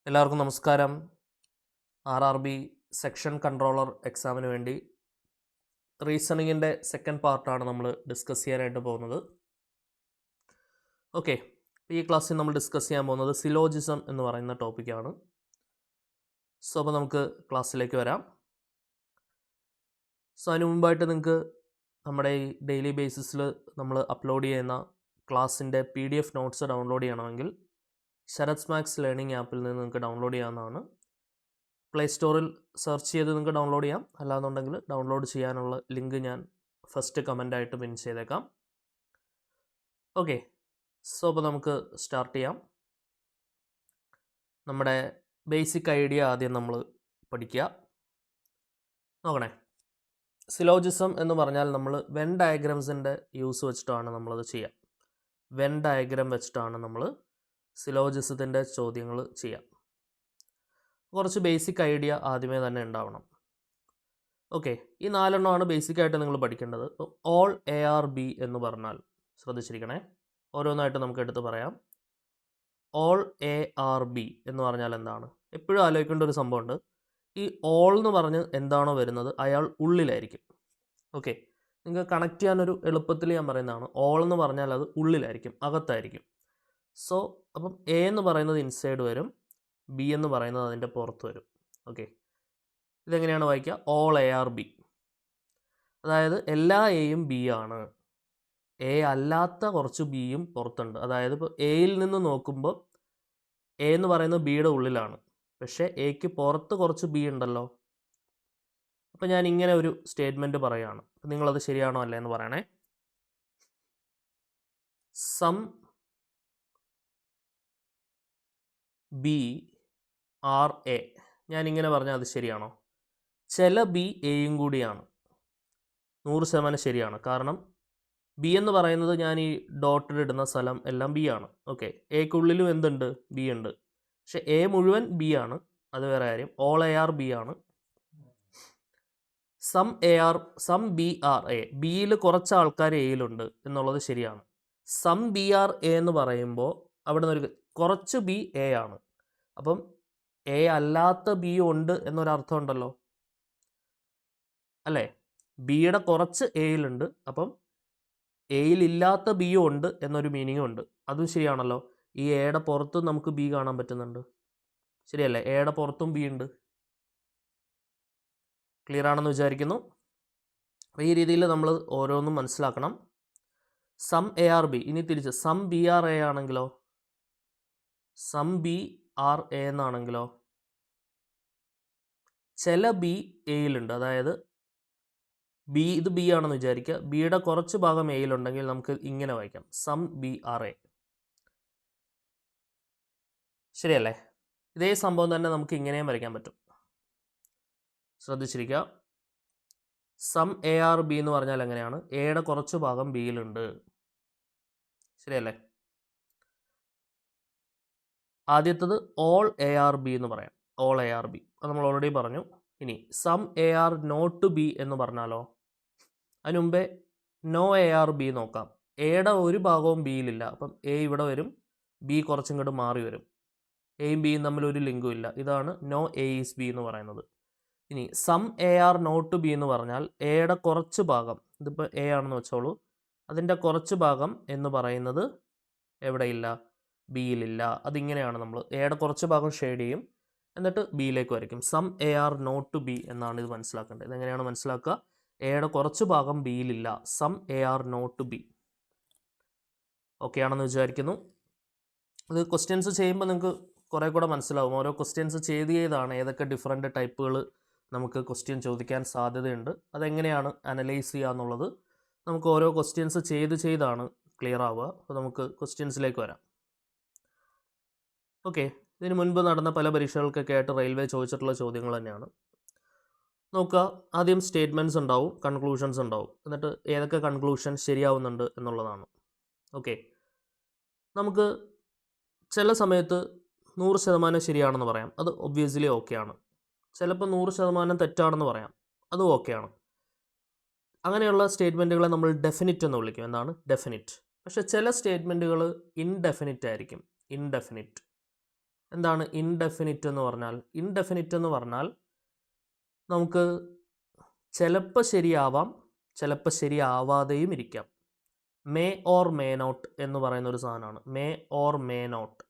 എല്ലാവർക്കും നമസ്കാരം. RRB section controller എക്സാമിന് വേണ്ടി റീസണിങ്ങിൻ്റെ സെക്കൻഡ് പാർട്ടാണ് നമ്മൾ ഡിസ്കസ് ചെയ്യാനായിട്ട് പോകുന്നത്. ഓക്കെ, ഈ ക്ലാസ്സിൽ നമ്മൾ ഡിസ്കസ് ചെയ്യാൻ പോകുന്നത് സിലോജിസം എന്ന് പറയുന്ന ടോപ്പിക്കാണ്. സോ അപ്പോൾ നമുക്ക് ക്ലാസ്സിലേക്ക് വരാം. സോ അതിന് മുമ്പായിട്ട് നിങ്ങൾക്ക് നമ്മുടെ ഈ ഡെയിലി ബേസിസിൽ നമ്മൾ അപ്ലോഡ് ചെയ്യുന്ന ക്ലാസ്സിൻ്റെ PDF നോട്ട്സ് ഡൗൺലോഡ് ചെയ്യണമെങ്കിൽ ശരത് മാത്സ് ലേണിംഗ് ആപ്പിൽ നിന്ന് നിങ്ങൾക്ക് ഡൗൺലോഡ് ചെയ്യാവുന്നതാണ്. പ്ലേ സ്റ്റോറിൽ സെർച്ച് ചെയ്ത് നിങ്ങൾക്ക് ഡൗൺലോഡ് ചെയ്യാം. അല്ലാന്നുണ്ടെങ്കിൽ ഡൗൺലോഡ് ചെയ്യാനുള്ള ലിങ്ക് ഞാൻ ഫസ്റ്റ് കമൻ്റായിട്ട് പിൻ ചെയ്തേക്കാം. ഓക്കെ, സോ അപ്പോൾ നമുക്ക് സ്റ്റാർട്ട് ചെയ്യാം. നമ്മുടെ ബേസിക് ഐഡിയ ആദ്യം നമ്മൾ പഠിക്കുക. നോക്കണേ, സിലോജിസം എന്ന് പറഞ്ഞാൽ നമ്മൾ വെൻ ഡയഗ്രംസിൻ്റെ യൂസ് വെച്ചിട്ടാണ് നമ്മളത് ചെയ്യുക. വെൻ ഡയഗ്രം വെച്ചിട്ടാണ് നമ്മൾ സിലോജിസത്തിൻ്റെ ചോദ്യങ്ങൾ ചെയ്യാം. കുറച്ച് ബേസിക് ഐഡിയ ആദ്യമേ തന്നെ ഉണ്ടാവണം. ഓക്കെ, ഈ 4 എണ്ണമാണ് ബേസിക്കായിട്ട് നിങ്ങൾ പഠിക്കേണ്ടത്. ഓൾ ARB എന്ന് പറഞ്ഞാൽ ശ്രദ്ധിച്ചിരിക്കണേ, ഓരോന്നായിട്ട് നമുക്ക് എടുത്ത് പറയാം. ഓൾ ARB എന്ന് പറഞ്ഞാൽ എന്താണ്? എപ്പോഴും ആലോചിക്കേണ്ട ഒരു സംഭവമുണ്ട്. ഈ ഓൾ എന്ന് പറഞ്ഞ് എന്താണോ വരുന്നത് അയാൾ ഉള്ളിലായിരിക്കും. ഓക്കെ, നിങ്ങൾക്ക് കണക്ട് ചെയ്യാനൊരു എളുപ്പത്തിൽ ഞാൻ പറയുന്നതാണ്. ഓൾ എന്ന് പറഞ്ഞാൽ അത് ഉള്ളിലായിരിക്കും, അകത്തായിരിക്കും. സോ അപ്പം A എന്ന് പറയുന്നത് ഇൻസൈഡ് വരും, B എന്ന് പറയുന്നത് അതിൻ്റെ പുറത്ത് വരും. ഓക്കെ, ഇതെങ്ങനെയാണ് വായിക്കുക? ഓൾ ARB, അതായത് എല്ലാ Aയും B ആണ്. A അല്ലാത്ത കുറച്ച് Bയും പുറത്തുണ്ട്. അതായത് ഇപ്പോൾ Aയിൽ നിന്ന് നോക്കുമ്പോൾ A എന്ന് പറയുന്നത് Bയുടെ ഉള്ളിലാണ്, പക്ഷേ Aക്ക് പുറത്ത് കുറച്ച് B ഉണ്ടല്ലോ. അപ്പോൾ ഞാൻ ഇങ്ങനെ ഒരു സ്റ്റേറ്റ്മെൻറ്റ് പറയുകയാണ്. അപ്പം നിങ്ങളത് ശരിയാണോ അല്ലേ എന്ന് പറയണേ. സം B ആർ A, ഞാനിങ്ങനെ പറഞ്ഞാൽ അത് ശരിയാണോ? ചില B Aയും കൂടിയാണ്. 100% ശരിയാണ്. കാരണം B എന്ന് പറയുന്നത് ഞാൻ ഈ ഡോട്ടിൽ ഇടുന്ന സ്ഥലം എല്ലാം B ആണ്. ഓക്കെ, Aക്കുള്ളിലും എന്തുണ്ട്? B ഉണ്ട്. പക്ഷെ A മുഴുവൻ B ആണ്, അത് വേറെ കാര്യം. ഓൾ ARB ആണ്. സം B ആർ A, Bയിൽ കുറച്ച് ആൾക്കാർ Aയിലുണ്ട് എന്നുള്ളത് ശരിയാണ്. സം B ആർ A എന്ന് പറയുമ്പോൾ അവിടെ നിന്ന് ഒരു കുറച്ച് B A ആണ്. അപ്പം A അല്ലാത്ത B ഉണ്ട് എന്നൊരർത്ഥം ഉണ്ടല്ലോ, അല്ലേ? Bയുടെ കുറച്ച് Aയിലുണ്ട്, അപ്പം Aയിലില്ലാത്ത B ഉണ്ട് എന്നൊരു മീനിങ്ങും ഉണ്ട്. അതും ശരിയാണല്ലോ. ഈ Aയുടെ പുറത്തും നമുക്ക് B കാണാൻ പറ്റുന്നുണ്ട്, ശരിയല്ലേ? Aയുടെ പുറത്തും B ഉണ്ട്. ക്ലിയർ ആണെന്ന് വിചാരിക്കുന്നു. അപ്പോൾ ഈ രീതിയിൽ നമ്മൾ ഓരോന്നും മനസ്സിലാക്കണം. സം ARB, ഇനി തിരിച്ച് സം B ആർ A ആണെങ്കിലോ? സം B ആർ A എന്നാണെങ്കിലോ ചില B Aയിലുണ്ട്. അതായത് ഇത് B ആണെന്ന് വിചാരിക്കുക. Bയുടെ കുറച്ച് ഭാഗം Aയിലുണ്ടെങ്കിൽ നമുക്ക് ഇങ്ങനെ വായിക്കാം, സം B ആർ A. ശരിയല്ലേ? ഇതേ സംഭവം തന്നെ നമുക്ക് ഇങ്ങനെയും വരയ്ക്കാൻ പറ്റും. ശ്രദ്ധിച്ചിരിക്കുക. സം ARB എന്ന് പറഞ്ഞാൽ എങ്ങനെയാണ്? Aയുടെ കുറച്ച് ഭാഗം Bയിലുണ്ട്, ശരിയല്ലേ? ആദ്യത്തത് ഓൾ ARB എന്ന് പറയാം. ഓൾ ARB അത് നമ്മൾ ഓൾറെഡി പറഞ്ഞു. ഇനി സം AR നോട്ട് B എന്ന് പറഞ്ഞാലോ? അതിന് മുമ്പേ നോ ARB നോക്കാം. Aയുടെ ഒരു ഭാഗവും Bയിലില്ല, അപ്പം A ഇവിടെ വരും, B കുറച്ചും കൂടെ മാറി വരും. Aയും Bയും തമ്മിൽ ഒരു ലിങ്കും ഇല്ല. ഇതാണ് നോ A ഈസ് B എന്ന് പറയുന്നത്. ഇനി സം AR നോട്ട് B എന്ന് പറഞ്ഞാൽ Aയുടെ കുറച്ച് ഭാഗം, ഇതിപ്പോൾ A ആണെന്ന് വെച്ചോളൂ, അതിൻ്റെ കുറച്ച് ഭാഗം എന്ന് പറയുന്നത് എവിടെയില്ല? Bയിലില്ല. അതിങ്ങനെയാണ് നമ്മൾ Aയുടെ കുറച്ച് ഭാഗം ഷെയ്ഡ് ചെയ്യും, എന്നിട്ട് Bയിലേക്ക് വരയ്ക്കും. സം AR നോട്ട് B എന്നാണ് ഇത് മനസ്സിലാക്കേണ്ടത്. ഇതെങ്ങനെയാണ് മനസ്സിലാക്കുക? Aയുടെ കുറച്ച് ഭാഗം Bയിലില്ല, some AR not B. Okay ആണെന്ന് വിചാരിക്കുന്നു. ഇത് ക്വസ്റ്റ്യൻസ് ചെയ്യുമ്പോൾ നിങ്ങൾക്ക് കുറേ കൂടെ മനസ്സിലാവും. ഓരോ ക്വസ്റ്റ്യൻസ് ചെയ്താണ് ഏതൊക്കെ ഡിഫറെൻറ്റ് ടൈപ്പുകൾ നമുക്ക് ക്വസ്റ്റ്യൻ ചോദിക്കാൻ സാധ്യതയുണ്ട്, അതെങ്ങനെയാണ് അനലൈസ് ചെയ്യുക എന്നുള്ളത് നമുക്ക് ഓരോ ക്വസ്റ്റ്യൻസ് ചെയ്താണ് ക്ലിയർ ആവുക. അപ്പോൾ നമുക്ക് ക്വസ്റ്റ്യൻസിലേക്ക് വരാം. ഓക്കെ, ഇതിന് മുൻപ് നടന്ന പല പരീക്ഷകൾക്കൊക്കെ ആയിട്ട് റെയിൽവേ ചോദിച്ചിട്ടുള്ള ചോദ്യങ്ങൾ തന്നെയാണ്. നോക്കുക, ആദ്യം സ്റ്റേറ്റ്മെൻറ്റ്സ് ഉണ്ടാവും, കൺക്ലൂഷൻസ് ഉണ്ടാവും, എന്നിട്ട് ഏതൊക്കെ കൺക്ലൂഷൻ ശരിയാവുന്നുണ്ട് എന്നുള്ളതാണ്. ഓക്കെ, നമുക്ക് ചില സമയത്ത് 100% ശരിയാണെന്ന് പറയാം, അത് ഒബ്വിയസ്ലി ഓക്കെയാണ്. ചിലപ്പോൾ 100% തെറ്റാണെന്ന് പറയാം, അതും ഓക്കെയാണ്. അങ്ങനെയുള്ള സ്റ്റേറ്റ്മെൻറ്റുകളെ നമ്മൾ ഡെഫിനിറ്റ് എന്ന് വിളിക്കും. എന്താണ് ഡെഫിനിറ്റ്? പക്ഷേ ചില സ്റ്റേറ്റ്മെൻറ്റുകൾ ഇൻഡെഫിനിറ്റ് ആയിരിക്കും. ഇൻഡെഫിനിറ്റ് എന്താണ് ഇൻഡെഫിനിറ്റ് എന്ന് പറഞ്ഞാൽ? ഇൻഡെഫിനിറ്റ് എന്ന് പറഞ്ഞാൽ നമുക്ക് ചിലപ്പോൾ ശരിയാവാം, ചിലപ്പോൾ ശരിയാവാതെയും ഇരിക്കാം. മേ ഓർ മേ നോട്ട് എന്ന് പറയുന്ന ഒരു സാധനമാണ്. May or may not.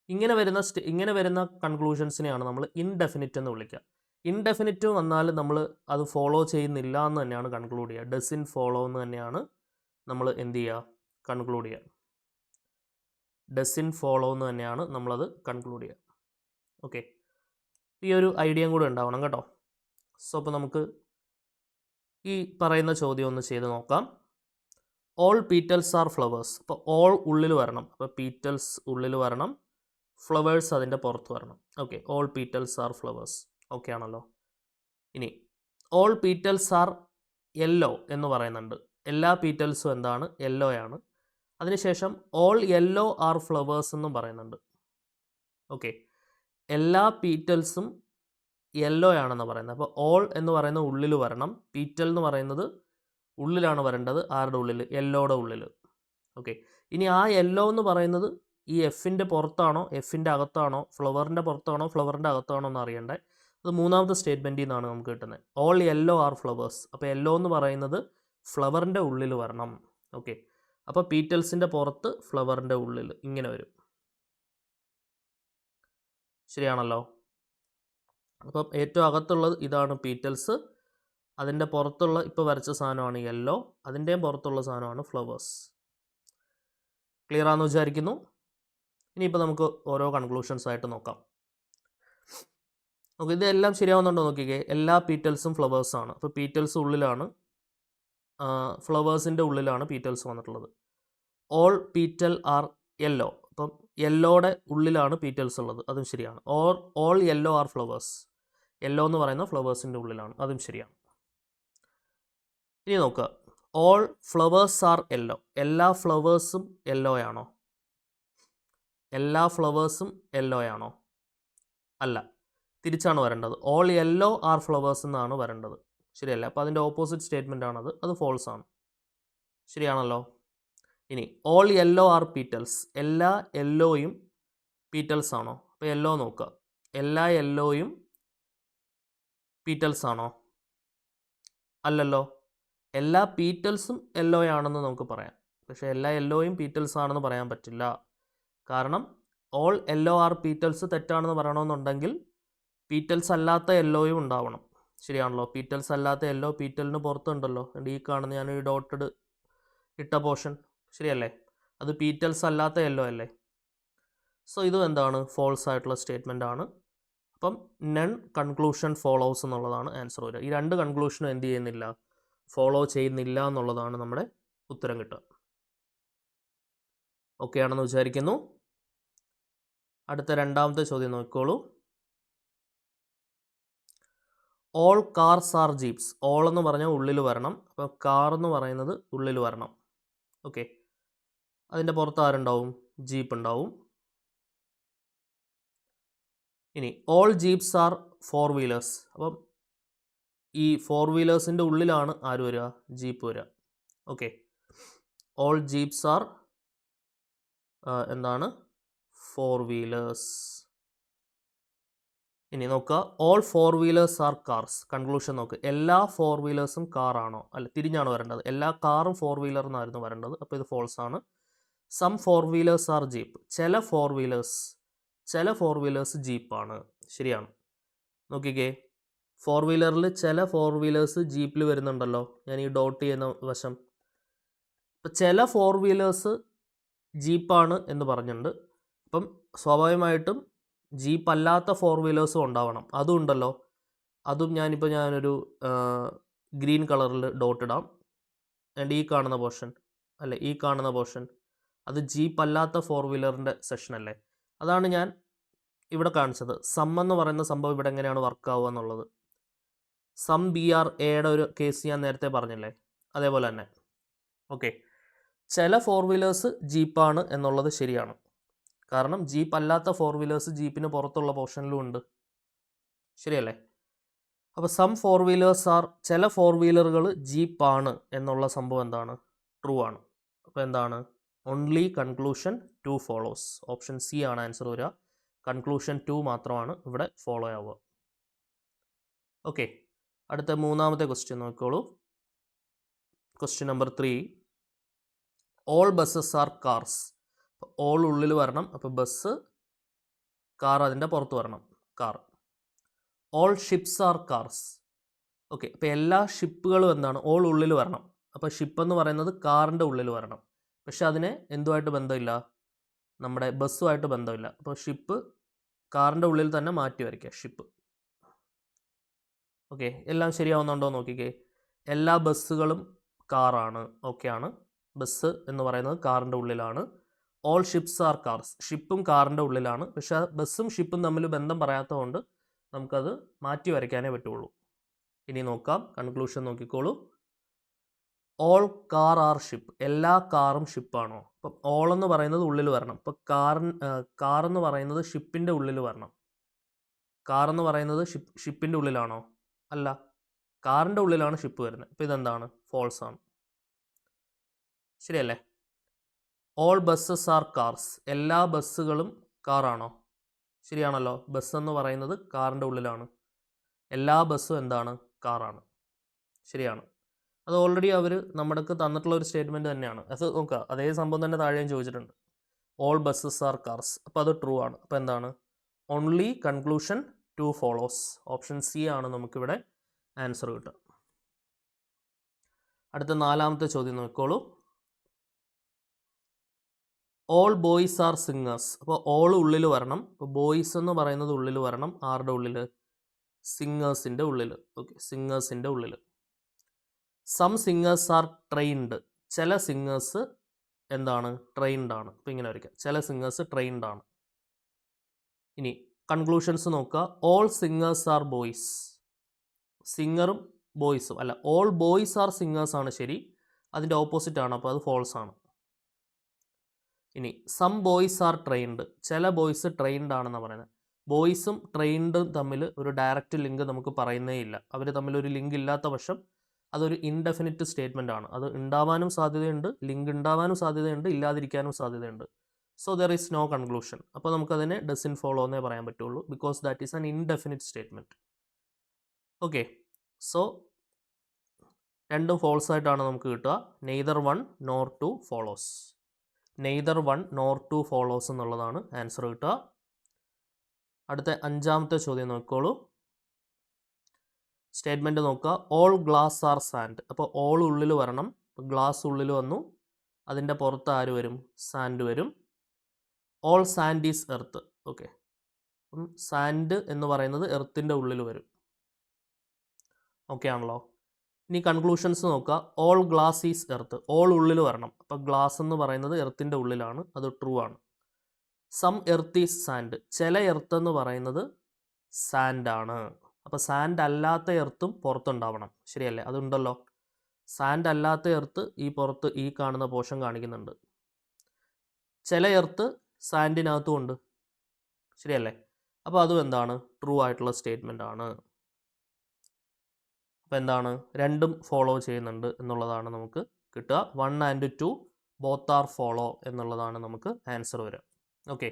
ഇങ്ങനെ വരുന്ന കൺക്ലൂഷൻസിനെയാണ് നമ്മൾ ഇൻഡെഫിനിറ്റ് എന്ന് വിളിക്കുക. ഇൻഡെഫിനിറ്റ് വന്നാൽ നമ്മൾ അത് ഫോളോ ചെയ്യുന്നില്ല എന്ന് തന്നെയാണ് കൺക്ലൂഡ് ചെയ്യുക. ഡസിൻ ഫോളോ എന്ന് തന്നെയാണ് നമ്മൾ എന്ത് ചെയ്യുക? കൺക്ലൂഡ് ചെയ്യുക. ഡസിൻ ഫോളോ എന്ന് തന്നെയാണ് നമ്മളത് കൺക്ലൂഡ് ചെയ്യുക. ഓക്കെ, ഈ ഒരു ഐഡിയയും കൂടെ ഉണ്ടാവണം കേട്ടോ. സോ അപ്പോൾ നമുക്ക് ഈ പറയുന്ന ചോദ്യം ഒന്ന് ചെയ്ത് നോക്കാം. All petals are flowers. അപ്പോൾ ഓൾ ഉള്ളിൽ വരണം. അപ്പോൾ പീറ്റൽസ് ഉള്ളിൽ വരണം, ഫ്ലവേഴ്സ് അതിൻ്റെ പുറത്ത് വരണം. Okay, all petals are flowers. Okay ആണല്ലോ. ഇനി ഓൾ പീറ്റൽസ് ആർ യെല്ലോ എന്ന് പറയുന്നുണ്ട്. എല്ലാ പീറ്റൽസും എന്താണ്? യെല്ലോ ആണ്. അതിനുശേഷം ഓൾ യെല്ലോ ആർ ഫ്ലവേഴ്സ് എന്നും പറയുന്നുണ്ട്. ഓക്കെ, എല്ലാ പീറ്റൽസും യെല്ലോ ആണെന്ന് പറയുന്നത്. അപ്പോൾ ഓൾ എന്ന് പറയുന്നത് ഉള്ളിൽ വരണം, പീറ്റൽ എന്ന് പറയുന്നത് ഉള്ളിലാണ് വരേണ്ടത്. ആരുടെ ഉള്ളിൽ? യെല്ലോയുടെ ഉള്ളിൽ. ഓക്കെ, ഇനി ആ യെല്ലോ എന്ന് പറയുന്നത് ഈ എഫിൻ്റെ പുറത്താണോ എഫിൻ്റെ അകത്താണോ, ഫ്ലവറിൻ്റെ പുറത്താണോ ഫ്ലവറിൻ്റെ അകത്താണോ എന്ന് അറിയണ്ടേ. അത് മൂന്നാമത്തെ സ്റ്റേറ്റ്മെൻറ്റിൽ നിന്നാണ് നമുക്ക് കിട്ടുന്നത്. All yellow are flowers. അപ്പോൾ യെല്ലോ എന്ന് പറയുന്നത് ഫ്ലവറിൻ്റെ ഉള്ളിൽ വരണം. ഓക്കെ, അപ്പോൾ പീറ്റൽസിൻ്റെ പുറത്ത് ഫ്ലവറിൻ്റെ ഉള്ളിൽ ഇങ്ങനെ വരും. ശരിയാണല്ലോ. അപ്പം ഏറ്റവും അകത്തുള്ളത് ഇതാണ് പീറ്റൽസ്, അതിൻ്റെ പുറത്തുള്ള ഇപ്പോൾ വരച്ച സാധനമാണ് യെല്ലോ, അതിൻ്റെയും പുറത്തുള്ള സാധനമാണ് ഫ്ലവേഴ്സ്. ക്ലിയർ ആണെന്ന് വിചാരിക്കുന്നു. ഇനിയിപ്പോൾ നമുക്ക് ഓരോ കൺക്ലൂഷൻസ് ആയിട്ട് നോക്കാം. ഓക്കെ, ഇതെല്ലാം ശരിയാവുന്നുണ്ടോ നോക്കിക്കേ. എല്ലാ പീറ്റൽസും ഫ്ലവേഴ്സാണ്. അപ്പോൾ പീറ്റൽസ് ഉള്ളിലാണ്, ഫ്ലവേഴ്സിൻ്റെ ഉള്ളിലാണ് പീറ്റൽസ് വന്നിട്ടുള്ളത്. All petal are yellow. അപ്പം യെല്ലോയുടെ ഉള്ളിലാണ് പീറ്റൽസ് ഉള്ളത്, അതും ശരിയാണ്. All yellow are flowers. Yellow എന്ന് പറയുന്ന ഫ്ലവേഴ്സിൻ്റെ ഉള്ളിലാണ്, അതും ശരിയാണ്. ഇനി നോക്കുക, ഓൾ ഫ്ലവേഴ്സ് ആർ യെല്ലോ. എല്ലാ ഫ്ലവേഴ്സും യെല്ലോ ആണോ? എല്ലാ ഫ്ലവേഴ്സും യെല്ലോ ആണോ? അല്ല, തിരിച്ചാണ് വരേണ്ടത്. ഓൾ യെല്ലോ ആർ ഫ്ലവേഴ്സ് എന്നാണ് വരേണ്ടത്. ശരിയല്ല. അപ്പോൾ അതിൻ്റെ ഓപ്പോസിറ്റ് സ്റ്റേറ്റ്മെൻ്റ് ആണത്, അത് ഫോൾസ് ആണ്. ശരിയാണല്ലോ. ഇനി ഓൾ യെല്ലോ ആർ പീറ്റൽസ്. എല്ലാ യെല്ലോയും പീറ്റൽസ് ആണോ? അപ്പോൾ യെല്ലോ നോക്കുക, എല്ലാ യെല്ലോയും പീറ്റൽസ് ആണോ? അല്ലല്ലോ. എല്ലാ പീറ്റൽസും യെല്ലോ ആണെന്ന് നമുക്ക് പറയാം, പക്ഷേ എല്ലാ യെല്ലോയും പീറ്റൽസ് ആണെന്ന് പറയാൻ പറ്റില്ല. കാരണം ഓൾ യെല്ലോ ആർ പീറ്റൽസ് തെറ്റാണെന്ന് പറയണമെന്നുണ്ടെങ്കിൽ പീറ്റൽസ് അല്ലാത്ത യെല്ലോയും ഉണ്ടാവണം. ശരിയാണല്ലോ. പീറ്റൽസ് അല്ലാത്ത യെല്ലോ പീറ്റലിന് പുറത്തുണ്ടല്ലോ. ഈ കാണുന്ന ഞാൻ ഈ ഡോട്ടഡ് ഇട്ട പോർഷൻ, ശരിയല്ലേ? അത് പീറ്റൽസ് അല്ലാത്ത യെല്ലോ അല്ലേ? സോ ഇതും എന്താണ്? ഫോൾസ് ആയിട്ടുള്ള സ്റ്റേറ്റ്മെൻ്റ് ആണ്. അപ്പം നൺ കൺക്ലൂഷൻ ഫോളോസ് എന്നുള്ളതാണ് ആൻസർ വരിക. ഈ രണ്ട് കൺക്ലൂഷനും എന്ത് ചെയ്യുന്നില്ല? ഫോളോ ചെയ്യുന്നില്ല എന്നുള്ളതാണ് നമ്മുടെ ഉത്തരം കിട്ടുക. ഓക്കെ ആണെന്ന് വിചാരിക്കുന്നു. അടുത്ത രണ്ടാമത്തെ ചോദ്യം നോക്കിക്കോളൂ. All cars are jeeps. All എന്ന് പറഞ്ഞാൽ ഉള്ളിൽ വരണം, അപ്പോൾ കാർ എന്ന് പറയുന്നത് ഉള്ളിൽ വരണം. ഓക്കെ, അതിൻ്റെ പുറത്ത് ആരുണ്ടാവും? ജീപ്പ് ഉണ്ടാവും. ഇനി all jeeps are four wheelers. അപ്പം ഈ ഫോർ വീലേഴ്സിൻ്റെ ഉള്ളിലാണ് ആര് വരിക? ജീപ്പ് വരിക. ഓക്കെ, ഓൾ ജീപ്സ് ആർ എന്താണ്? Four wheelers. ഇനി നോക്കുക, all four wheelers are cars. Conclusion നോക്ക്, എല്ലാ ഫോർ വീലേഴ്സും കാറാണോ? അല്ല, തിരിഞ്ഞാണ് വരേണ്ടത്. എല്ലാ കാറും ഫോർ വീലർ എന്നായിരുന്നു വരേണ്ടത്, അപ്പോൾ ഇത് ഫോൾസ് ആണ്. Some four wheelers are jeep. ചില ഫോർ വീലേഴ്സ് ജീപ്പാണ്. ശരിയാണ്. നോക്കിക്കേ, ഫോർ വീലറിൽ ചില ഫോർ വീലേഴ്സ് ജീപ്പിൽ വരുന്നുണ്ടല്ലോ. ഞാൻ ഈ ഡോട്ട് ചെയ്യുന്ന വശം, ഇപ്പം ചില ഫോർ വീലേഴ്സ് ജീപ്പാണ് എന്ന് പറഞ്ഞിട്ടുണ്ട്. അപ്പം സ്വാഭാവികമായിട്ടും ജീപ്പ് അല്ലാത്ത ഫോർ വീലേഴ്സും ഉണ്ടാവണം. അതും ഉണ്ടല്ലോ. അതും ഞാനൊരു ഗ്രീൻ കളറിൽ ഡോട്ട് ഇടാം. ആൻഡ് ഈ കാണുന്ന പോർഷൻ അത് ജീപ്പ് അല്ലാത്ത ഫോർ വീലറിൻ്റെ സെഷൻ അല്ലേ? അതാണ് ഞാൻ ഇവിടെ കാണിച്ചത്. സം എന്ന് പറയുന്ന സംഭവം ഇവിടെ എങ്ങനെയാണ് വർക്ക് ആവുക എന്നുള്ളത്. സം BRAയുടെ ഒരു കേസ് ഞാൻ നേരത്തെ പറഞ്ഞില്ലേ, അതേപോലെ തന്നെ. ഓക്കെ, ചില ഫോർ വീലേഴ്സ് ജീപ്പാണ് എന്നുള്ളത് ശരിയാണ്. കാരണം ജീപ്പ് അല്ലാത്ത ഫോർ വീലേഴ്സ് ജീപ്പിന് പുറത്തുള്ള പോർഷനിലും ഉണ്ട്. ശരിയല്ലേ? അപ്പോൾ സം ഫോർ വീലേഴ്സ് ആർ, ചില ഫോർ വീലറുകൾ ജീപ്പാണ് എന്നുള്ള സംഭവം എന്താണ്? ട്രൂ ആണ്. അപ്പോൾ എന്താണ്? Only conclusion 2 follows. Option C ആണ് ആൻസർ വരിക. കൺക്ലൂഷൻ 2 മാത്രമാണ് ഇവിടെ ഫോളോ ആവുക. ഓക്കെ, അടുത്ത മൂന്നാമത്തെ ക്വസ്റ്റ്യൻ നോക്കിക്കോളൂ. Question number 3. All buses are cars. All ഉള്ളിൽ വരണം, അപ്പോൾ ബസ്, കാർ അതിൻ്റെ പുറത്ത് വരണം, car. All ships are cars. Okay, അപ്പോൾ എല്ലാ ഷിപ്പുകളും എന്താണ്, ഓൾ ഉള്ളിൽ വരണം. അപ്പോൾ ഷിപ്പ് എന്ന് പറയുന്നത് കാറിൻ്റെ ഉള്ളിൽ വരണം. പക്ഷെ അതിന് എന്തുമായിട്ട് ബന്ധമില്ല, നമ്മുടെ ബസ്സുമായിട്ട് ബന്ധമില്ല. അപ്പോൾ ഷിപ്പ് കാറിൻ്റെ ഉള്ളിൽ തന്നെ മാറ്റി വരയ്ക്കുക, ഷിപ്പ്. ഓക്കെ, എല്ലാം ശരിയാവുന്നുണ്ടോ നോക്കിക്കേ. എല്ലാ ബസ്സുകളും കാറാണ്, ഓക്കെയാണ്. ബസ് എന്ന് പറയുന്നത് കാറിൻ്റെ ഉള്ളിലാണ്. ഓൾ ഷിപ്സ് ആർ കാർസ്, ഷിപ്പും കാറിൻ്റെ ഉള്ളിലാണ്. പക്ഷെ ബസ്സും ഷിപ്പും തമ്മിൽ ബന്ധം പറയാത്തതുകൊണ്ട് നമുക്കത് മാറ്റി വരയ്ക്കാനേ പറ്റുള്ളൂ. ഇനി നോക്കാം, കൺക്ലൂഷൻ നോക്കിക്കോളൂ. ഓൾ കാർ ആർ ഷിപ്പ്, എല്ലാ കാറും ഷിപ്പാണോ? അപ്പം ഓൾ എന്ന് പറയുന്നത് ഉള്ളിൽ വരണം. ഇപ്പം കാർ എന്ന് പറയുന്നത് ഷിപ്പിൻ്റെ ഉള്ളിൽ വരണം. കാർ എന്ന് പറയുന്നത് ഷിപ്പിൻ്റെ ഉള്ളിലാണോ? അല്ല, കാറിൻ്റെ ഉള്ളിലാണ് ഷിപ്പ് വരുന്നത്. അപ്പോൾ ഇതെന്താണ്, ഫോൾസ് ആണ്. ശരിയല്ലേ? ഓൾ ബസ്സസ് ആർ കാർസ്, എല്ലാ ബസ്സുകളും കാറാണോ? ശരിയാണല്ലോ, ബസ് എന്ന് പറയുന്നത് കാറിൻ്റെ ഉള്ളിലാണ്. എല്ലാ ബസ്സും എന്താണ്, കാറാണ്. ശരിയാണ്. അത് ഓൾറെഡി അവർ നമ്മൾക്ക് തന്നിട്ടുള്ള ഒരു സ്റ്റേറ്റ്മെൻറ്റ് തന്നെയാണ്. അത് നോക്കുക, അതേ സംഭവം തന്നെ താഴെയും ചോദിച്ചിട്ടുണ്ട്. ഓൾ ബസ്സസ് ആർ കാർസ്, അപ്പോൾ അത് ട്രൂ ആണ്. അപ്പോൾ എന്താണ്, only conclusion 2 follows. Option C ആണ് നമുക്കിവിടെ ആൻസർ കിട്ടുക. അടുത്ത നാലാമത്തെ ചോദ്യം നോക്കിക്കോളൂ. All boys are singers. അപ്പോൾ ഓൾ ഉള്ളിൽ വരണം. അപ്പോൾ ബോയ്സ് എന്ന് പറയുന്നത് ഉള്ളിൽ വരണം. ആരുടെ ഉള്ളിൽ? സിംഗേഴ്സിൻ്റെ ഉള്ളിൽ. ഓക്കെ, സിംഗേഴ്സിൻ്റെ ഉള്ളിൽ. Some singers are trained. ചില സിംഗേഴ്സ് എന്താണ്, ട്രെയിൻഡ് ആണ്. അപ്പോൾ ഇങ്ങനെ വരയ്ക്കാം, ചില സിംഗേഴ്സ് ട്രെയിൻഡ് ആണ്. ഇനി കൺക്ലൂഷൻസ് നോക്കുക. All singers are boys. സിംഗറും ബോയ്സും അല്ല, ഓൾ ബോയ്സ് ആർ സിംഗേഴ്സ് ആണ് ശരി. അതിൻ്റെ ഓപ്പോസിറ്റ് ആണ്, അപ്പോൾ അത് ഫോൾസ് ആണ്. ഇനി സം ബോയ്സ് ആർ ട്രെയിൻഡ്, ചില ബോയ്സ് ട്രെയിൻഡ് ആണെന്നാണ് പറയുന്നത്. ബോയ്സും ട്രെയിൻഡും തമ്മിൽ ഒരു ഡയറക്റ്റ് ലിങ്ക് നമുക്ക് പറയുന്നേ ഇല്ല. അവർ തമ്മിൽ ഒരു ലിങ്ക് ഇല്ലാത്ത പക്ഷം അതൊരു ഇൻഡെഫിനിറ്റ് സ്റ്റേറ്റ്മെൻ്റ് ആണ്. അത് ഉണ്ടാവാനും സാധ്യതയുണ്ട്, ലിങ്ക് ഉണ്ടാവാനും സാധ്യതയുണ്ട്, ഇല്ലാതിരിക്കാനും സാധ്യതയുണ്ട്. So there is no conclusion. അപ്പോൾ നമുക്കതിനെ ഡസൻ ഫോളോ എന്നേ പറയാൻ പറ്റുള്ളൂ, because that is an indefinite statement. Okay, so രണ്ടും ഫോൾസ് ആയിട്ടാണ് നമുക്ക് കിട്ടുക. Neither 1 nor 2 follows. Neither 1 nor 2 follows എന്നുള്ളതാണ് ആൻസർ കിട്ടുക. അടുത്ത അഞ്ചാമത്തെ ചോദ്യം നോക്കിക്കോളൂ. സ്റ്റേറ്റ്മെൻറ്റ് നോക്കുക. All glass are sand. അപ്പോൾ ഓൾ ഉള്ളിൽ വരണം. ഗ്ലാസ് ഉള്ളിൽ വന്നു, അതിൻ്റെ പുറത്ത് ആര് വരും? സാൻഡ് വരും. All sand is earth. Okay, അപ്പം സാൻഡ് എന്ന് പറയുന്നത് എർത്തിൻ്റെ ഉള്ളിൽ വരും. ഓക്കെ ആണല്ലോ. ഇനി കൺക്ലൂഷൻസ് നോക്കുക. All glass is earth, all ഉള്ളിൽ വരണം. അപ്പോൾ ഗ്ലാസ് എന്ന് പറയുന്നത് എർത്തിൻ്റെ ഉള്ളിലാണ്, അത് ട്രൂ ആണ്. സം എർത്ത് ഈസ് സാൻഡ്, ചില എർത്ത് എന്ന് പറയുന്നത് സാൻഡാണ്. അപ്പോൾ സാൻഡ് അല്ലാത്ത എർത്തും പുറത്തുണ്ടാവണം, ശരിയല്ലേ? അതുണ്ടല്ലോ, സാൻഡ് അല്ലാത്ത എർത്ത് ഈ പുറത്ത് ഈ കാണുന്ന പോർഷൻ കാണിക്കുന്നുണ്ട്. ചില എർത്ത് സാൻഡിനകത്തും ഉണ്ട്, ശരിയല്ലേ? അപ്പോൾ അതും എന്താണ്, ട്രൂ ആയിട്ടുള്ള സ്റ്റേറ്റ്മെൻ്റ് ആണ്. അപ്പോൾ എന്താണ്, രണ്ടും ഫോളോ ചെയ്യുന്നുണ്ട് എന്നുള്ളതാണ് നമുക്ക് കിട്ടുക. 1 and 2 ബോത്ത് ആർ ഫോളോ എന്നുള്ളതാണ് നമുക്ക് ആൻസർ വരിക. ഓക്കെ,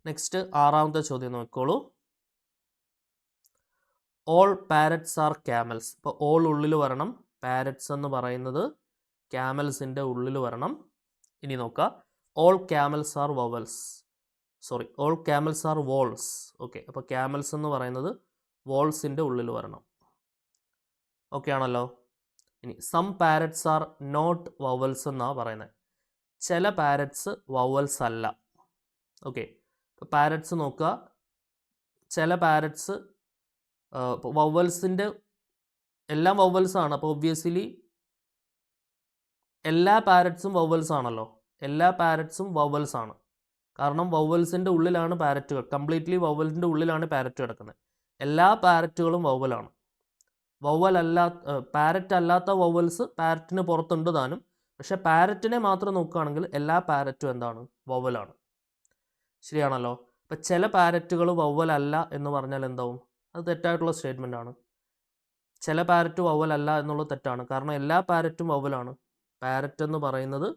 നെക്സ്റ്റ് ആറാമത്തെ ചോദ്യം നോക്കിക്കോളൂ. All parrots are camels. ഇപ്പോൾ ഓൾ ഉള്ളിൽ വരണം. പാരറ്റ്സ് എന്ന് പറയുന്നത് ക്യാമൽസിൻ്റെ ഉള്ളിൽ വരണം. ഇനി നോക്കുക. All camels are wolves. All camels are wolves. Okay, അപ്പോൾ ക്യാമൽസ് എന്ന് പറയുന്നത് വോൾസിൻ്റെ ഉള്ളിൽ വരണം. ഓക്കെ ആണല്ലോ. ഇനി some parrots are not wolves എന്നാണ് പറയുന്നത്. ചില പാരറ്റ്സ് വവൽസ് അല്ല. ഓക്കെ, ഇപ്പോൾ പാരറ്റ്സ് നോക്കുക. ചില പാരറ്റ്സ് വവൽസിൻ്റെ എല്ലാം വവൽസ് ആണ്. അപ്പോൾ ഒബ്വിയസ്ലി എല്ലാ പാരറ്റ്സും വവൽസ് ആണല്ലോ. എല്ലാ പാരറ്റ്സും വവൽസ് ആണ്. കാരണം വവൽസിൻ്റെ ഉള്ളിലാണ് പാരറ്റ്, കംപ്ലീറ്റ്ലി വവലിൻ്റെ ഉള്ളിലാണ് പാരറ്റ് കിടക്കുന്നത്. എല്ലാ പാരറ്റുകളും വവലാണ്. പാരറ്റ് അല്ലാത്ത വവൽസ് പാരറ്റിന് പുറത്തുണ്ട് താനും. പക്ഷെ പാരറ്റിനെ മാത്രം നോക്കുകയാണെങ്കിൽ എല്ലാ പാരറ്റും എന്താണ്, വവലാണ്. ശരിയാണല്ലോ. അപ്പം ചില പാരറ്റുകൾ വവ്വലല്ല എന്ന് പറഞ്ഞാൽ എന്താവും, അത് തെറ്റായിട്ടുള്ള സ്റ്റേറ്റ്മെൻ്റ് ആണ്. ചില പാരറ്റ് വവ്വലല്ല എന്നുള്ളത് തെറ്റാണ്. കാരണം എല്ലാ പാരറ്റും വവ്വലാണ്. പാരറ്റ് എന്ന് പറയുന്നത്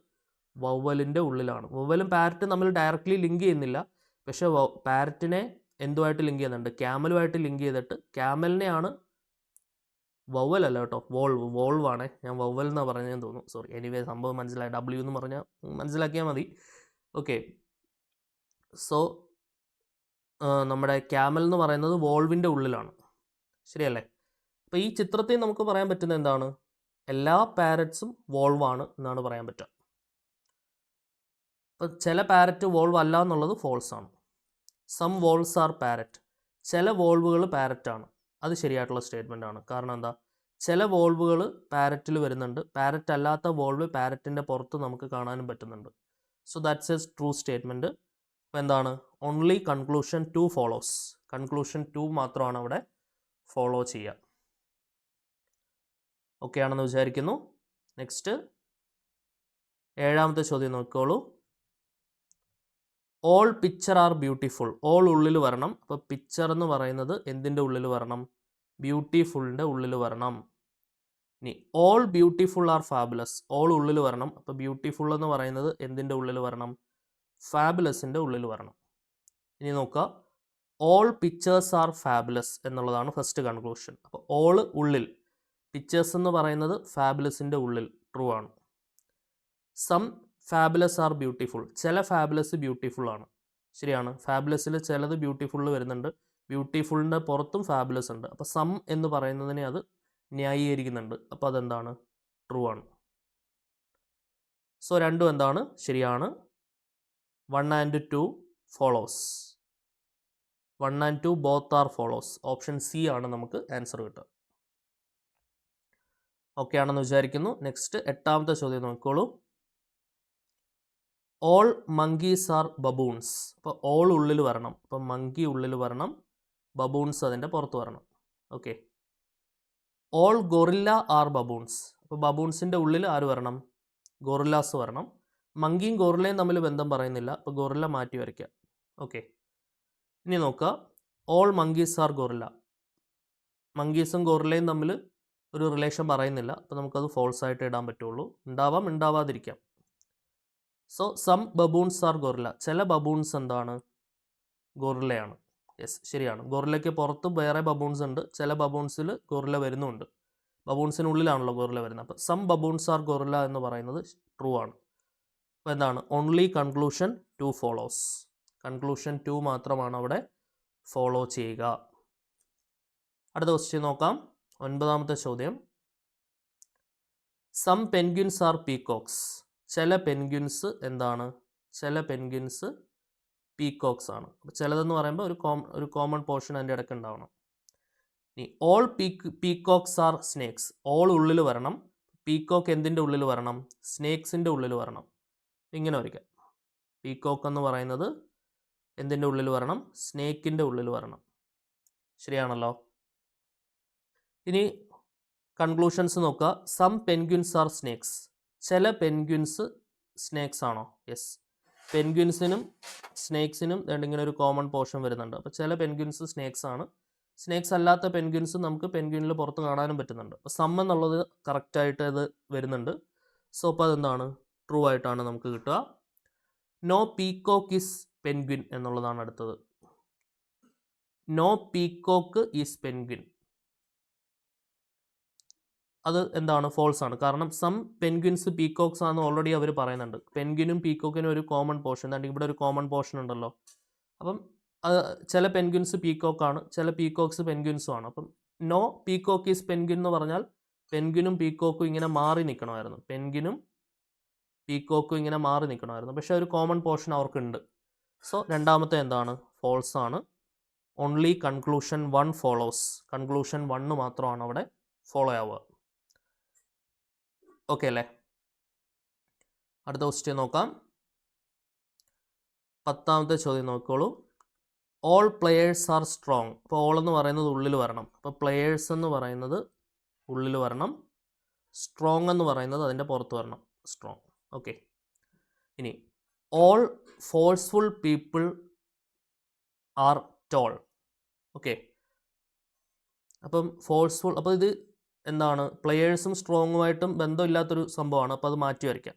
വവ്വലിൻ്റെ ഉള്ളിലാണ്. വവ്വലും പാരറ്റും തമ്മിൽ ഡയറക്റ്റ്ലി ലിങ്ക് ചെയ്യുന്നില്ല. പക്ഷേ പാരറ്റിനെ എന്തുമായിട്ട് ലിങ്ക് ചെയ്യുന്നുണ്ട്? ക്യാമലുമായിട്ട് ലിങ്ക് ചെയ്തിട്ട് ക്യാമലിനെയാണ് വവ്വൽ അല്ല കേട്ടോ, വോൾവ് ആണേ, ഞാൻ വവ്വൽ എന്നാണ് പറഞ്ഞതെന്ന് തോന്നുന്നു, സോറി. എനിവേ സംഭവം മനസ്സിലായി, W എന്ന് പറഞ്ഞാൽ മനസ്സിലാക്കിയാൽ മതി. ഓക്കെ, സോ നമ്മുടെ ക്യാമൽ എന്ന് പറയുന്നത് വോൾവിൻ്റെ ഉള്ളിലാണ്, ശരിയല്ലേ? അപ്പോൾ ഈ ചിത്രത്തിൽ നമുക്ക് പറയാൻ പറ്റുന്നത് എന്താണ്? എല്ലാ പാരറ്റ്സും വോൾവാണ് എന്നാണ് പറയാൻ പറ്റുക. അപ്പോൾ ചില പാരറ്റ് വോൾവ് അല്ല എന്നുള്ളത് ഫോൾസ് ആണ്. സം വോൾവ്സ് ആർ പാരറ്റ്, ചില വോൾവുകൾ പാരറ്റാണ്, അത് ശരിയായിട്ടുള്ള സ്റ്റേറ്റ്മെൻ്റ് ആണ്. കാരണം എന്താ? ചില വോൾവുകൾ പാരറ്റിൽ വരുന്നുണ്ട്, പാരറ്റ് അല്ലാത്ത വോൾവ് പാരറ്റിൻ്റെ പുറത്ത് നമുക്ക് കാണാനും പറ്റുന്നുണ്ട്. So that's A true statement. അപ്പോൾ എന്താണ്? Only conclusion 2 follows. കൺക്ലൂഷൻ 2 മാത്രമാണ് അവിടെ ഫോളോ ചെയ്യുക. ഓക്കെ ആണെന്ന് വിചാരിക്കുന്നു. നെക്സ്റ്റ് 7ാമത്തെ ചോദ്യം നോക്കിക്കോളൂ. All picture are beautiful. All ഉള്ളിൽ വരണം. അപ്പോൾ പിക്ചർ എന്ന് പറയുന്നത് എന്തിൻ്റെ ഉള്ളിൽ വരണം? ബ്യൂട്ടിഫുളിൻ്റെ ഉള്ളിൽ വരണം. ഇനി all beautiful are fabulous. All ഉള്ളിൽ വരണം. അപ്പോൾ ബ്യൂട്ടിഫുൾ എന്ന് പറയുന്നത് എന്തിൻ്റെ ഉള്ളിൽ വരണം? ഫാബുലസിൻ്റെ ഉള്ളിൽ വരണം. ഇനി നോക്കുക, ഓൾ പിക്ചേഴ്സ് ആർ ഫാബുലസ് എന്നുള്ളതാണ് ഫസ്റ്റ് കൺക്ലൂഷൻ. അപ്പോൾ ഓൾ ഉള്ളിൽ, പിക്ചേഴ്സ് എന്ന് പറയുന്നത് ഫാബുലസിൻ്റെ ഉള്ളിൽ, ട്രൂ ആണ്. Some fabulous are beautiful. ചില ഫാബുലസ് ബ്യൂട്ടിഫുൾ ആണ്, ശരിയാണ്. ഫാബുലസിൽ ചിലത് ബ്യൂട്ടിഫുൾ വരുന്നുണ്ട്, ബ്യൂട്ടിഫുളിൻ്റെ പുറത്തും ഫാബുലസ് ഉണ്ട്. അപ്പോൾ സം എന്ന് പറയുന്നതിനെ അത് ന്യായീകരിക്കുന്നുണ്ട്. അപ്പോൾ അതെന്താണ്? ട്രൂ ആണ്. സോ രണ്ടും എന്താണ്? ശരിയാണ്. 1 and 2 follows. 1 and 2 both are follows. Option C ആണ് നമുക്ക് ആൻസർ കിട്ടുക. ഓക്കെ ആണെന്ന് വിചാരിക്കുന്നു. നെക്സ്റ്റ് 8ാമത്തെ ചോദ്യം നോക്കിക്കോളൂ. All monkeys are baboons. അപ്പോൾ ഓൾ ഉള്ളിൽ വരണം. അപ്പോൾ മങ്കി ഉള്ളിൽ വരണം, ബബൂൺസ് അതിൻ്റെ പുറത്ത് വരണം. Okay. All gorilla are baboons. അപ്പോൾ ബബൂൺസിൻ്റെ ഉള്ളിൽ ആര് വരണം? ഗൊറില്ലാസ് വരണം. മങ്കിയും ഗൊറില്ലയും തമ്മിൽ ബന്ധം പറയുന്നില്ല, അപ്പോൾ ഗൊറില്ല മാറ്റി വരയ്ക്കുക. ഓക്കെ. ഇനി നോക്കുക, ഓൾ മങ്കീസ് ആർ ഗൊറില്ല. മങ്കീസും ഗൊറില്ലയും തമ്മിൽ ഒരു റിലേഷൻ പറയുന്നില്ല, അപ്പോൾ നമുക്കത് ഫോൾസ് ആയിട്ട് ഇടാൻ പറ്റുള്ളൂ. ഉണ്ടാവാം, ഉണ്ടാവാതിരിക്കാം. So some baboons are gorilla. ചില ബബൂൺസ് എന്താണ്? ഗൊറില്ലയാണ്. യെസ്, ശരിയാണ്. ഗൊറില്ലയ്ക്ക് പുറത്ത് വേറെ ബബൂൺസ് ഉണ്ട്, ചില ബബൂൺസിൽ ഗൊറില്ല വരുന്നുണ്ട്. ബബൂൺസിനുള്ളിലാണല്ലോ ഗൊറില്ല വരുന്നത്. അപ്പോൾ സം ബബൂൺസ് ആർ ഗൊറില്ല എന്ന് പറയുന്നത് ട്രൂ ആണ്. അപ്പോൾ എന്താണ്? Only conclusion 2 follows. കൺക്ലൂഷൻ 2 മാത്രമാണ് അവിടെ ഫോളോ ചെയ്യുക. അടുത്ത ക്വസ്റ്റ്യൻ നോക്കാം. 9ാമത്തെ ചോദ്യം. Some penguins are peacocks. ചില പെൻഗ്വിൻസ് എന്താണ്? ചില പെൻഗ്വിൻസ് പീകോക്സ് ആണ്. അപ്പോൾ ചിലതെന്ന് പറയുമ്പോൾ ഒരു കോമൺ പോർഷൻ അതിൻ്റെ ഇടയ്ക്ക് ഉണ്ടാവണം. ഇനി all peacocks are snakes. All ഉള്ളിൽ വരണം. പീകോക്ക് എന്തിൻ്റെ ഉള്ളിൽ വരണം? സ്നേക്സിൻ്റെ ഉള്ളിൽ വരണം. ഇങ്ങനെ വരയ്ക്കാം. പീകോക്ക് എന്ന് പറയുന്നത് എന്തിൻ്റെ ഉള്ളിൽ വരണം? സ്നേക്കിൻ്റെ ഉള്ളിൽ വരണം. ശരിയാണല്ലോ. ഇനി കൺക്ലൂഷൻസ് നോക്കുക. Some penguins are snakes. ചില പെൻഗ്വിൻസ് സ്നേക്സ് ആണോ? യെസ്. പെൻഗ്വിൻസിനും സ്നേക്സിനും ഇങ്ങനെ ഒരു കോമൺ പോർഷൻ വരുന്നുണ്ട്. അപ്പോൾ ചില പെൻഗ്വിൻസ് സ്നേക്സ് ആണ്. സ്നേക്സ് അല്ലാത്ത പെൻഗ്വിൻസ് നമുക്ക് പെൻഗ്വിനിൽ പുറത്ത് കാണാനും പറ്റുന്നുണ്ട്. അപ്പോൾ സം എന്നുള്ളത് കറക്റ്റായിട്ട് ഇത് വരുന്നുണ്ട്. സോ അപ്പോൾ അതെന്താണ്? ട്രൂ ആയിട്ടാണ് നമുക്ക് കിട്ടുക. നോ പീകോക്ക് ഈസ് പെൻഗ്വിൻ എന്നുള്ളതാണ് അടുത്തത്. നോ പീകോക്ക് ഈസ് പെൻഗ്വിൻ, അത് എന്താണ്? ഫോൾസ് ആണ്. കാരണം സം പെൻഗ്വിൻസ് പീകോക്സ് ആണെന്ന് ഓൾറെഡി അവർ പറയുന്നുണ്ട്. പെൻഗ്വിനും പീകോക്കിനും ഒരു കോമൺ പോർഷൻ, അല്ലെങ്കിൽ ഇവിടെ ഒരു കോമൺ പോർഷൻ ഉണ്ടല്ലോ. അപ്പം ചില പെൻഗ്വിൻസ് പീകോക്കാണ്, ചില പീകോക്സ് പെൻഗ്വിൻസും ആണ്. അപ്പം നോ പീകോക്ക് ഈസ് പെൻഗ്വിൻ എന്ന് പറഞ്ഞാൽ പെൻഗ്വിനും പീകോക്കും ഇങ്ങനെ മാറി നിൽക്കണമായിരുന്നു. പെൻഗ്വിനും പീകോക്കും ഇങ്ങനെ മാറി നിൽക്കണമായിരുന്നു. പക്ഷേ ഒരു കോമൺ പോർഷൻ അവർക്കുണ്ട്. സോ രണ്ടാമത്തെ എന്താണ്? ഫോൾസ് ആണ്. Only conclusion 1 follows. കൺക്ലൂഷൻ 1 മാത്രമാണ് അവിടെ ഫോളോ ആവുക. ഓക്കെ അല്ലേ? അടുത്ത ക്വസ്റ്റ്യൻ നോക്കാം. 10ാമത്തെ ചോദ്യം നോക്കിക്കോളൂ. All players are strong. അപ്പോൾ ഓൾ എന്ന് പറയുന്നത് ഉള്ളിൽ വരണം. അപ്പോൾ പ്ലെയേഴ്സ് എന്ന് പറയുന്നത് ഉള്ളിൽ വരണം. സ്ട്രോങ് എന്ന് പറയുന്നത് അതിൻ്റെ പുറത്ത് വരണം. സ്ട്രോങ്. ഓക്കെ. ഇനി all forceful people are tall. Okay. അപ്പം ഫോഴ്സ്ഫുൾ, അപ്പോൾ ഇത് എന്താണ്? പ്ലെയേഴ്സും സ്ട്രോങ്ങുമായിട്ടും ബന്ധമില്ലാത്തൊരു സംഭവമാണ്. അപ്പോൾ അത് മാറ്റി വരയ്ക്കാം.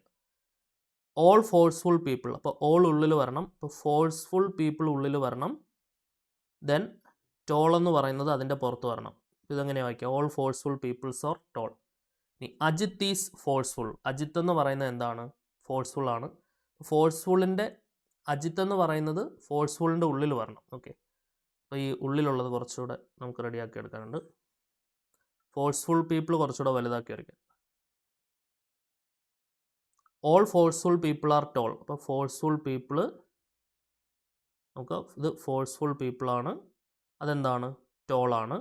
ഓൾ ഫോഴ്സ്ഫുൾ പീപ്പിൾ, അപ്പോൾ ഓൾ ഉള്ളിൽ വരണം, അപ്പോൾ ഫോഴ്സ്ഫുൾ പീപ്പിൾ ഉള്ളിൽ വരണം, ദെൻ ടോൾ എന്ന് പറയുന്നത് അതിൻ്റെ പുറത്ത് വരണം. ഇതെങ്ങനെ വായിക്കാം? All forceful peoples are tall. ഇനി അജിത്ത് ഈസ് ഫോഴ്സ്ഫുൾ. അജിത്ത് എന്ന് പറയുന്നത് എന്താണ്? ഫോഴ്സ്ഫുൾ ആണ്. ഫോഴ്സ്ഫുള്ളിൻ്റെ അജിത്ത് എന്ന് പറയുന്നത് ഫോഴ്സ്ഫുള്ളിൻ്റെ ഉള്ളിൽ വരണം. ഓക്കെ, അപ്പോൾ ഈ ഉള്ളിലുള്ളത് കുറച്ചുകൂടെ നമുക്ക് റെഡിയാക്കി എടുക്കാനുണ്ട്. ഫോഴ്സ്ഫുൾ പീപ്പിൾ കുറച്ചുകൂടെ വലുതാക്കി വരയ്ക്കാം. All forceful people are tall. അപ്പോൾ ഫോഴ്സ്ഫുൾ പീപ്പിൾ, നമുക്ക് ഇത് ഫോഴ്സ്ഫുൾ പീപ്പിളാണ്, അതെന്താണ്? ടോളാണ്.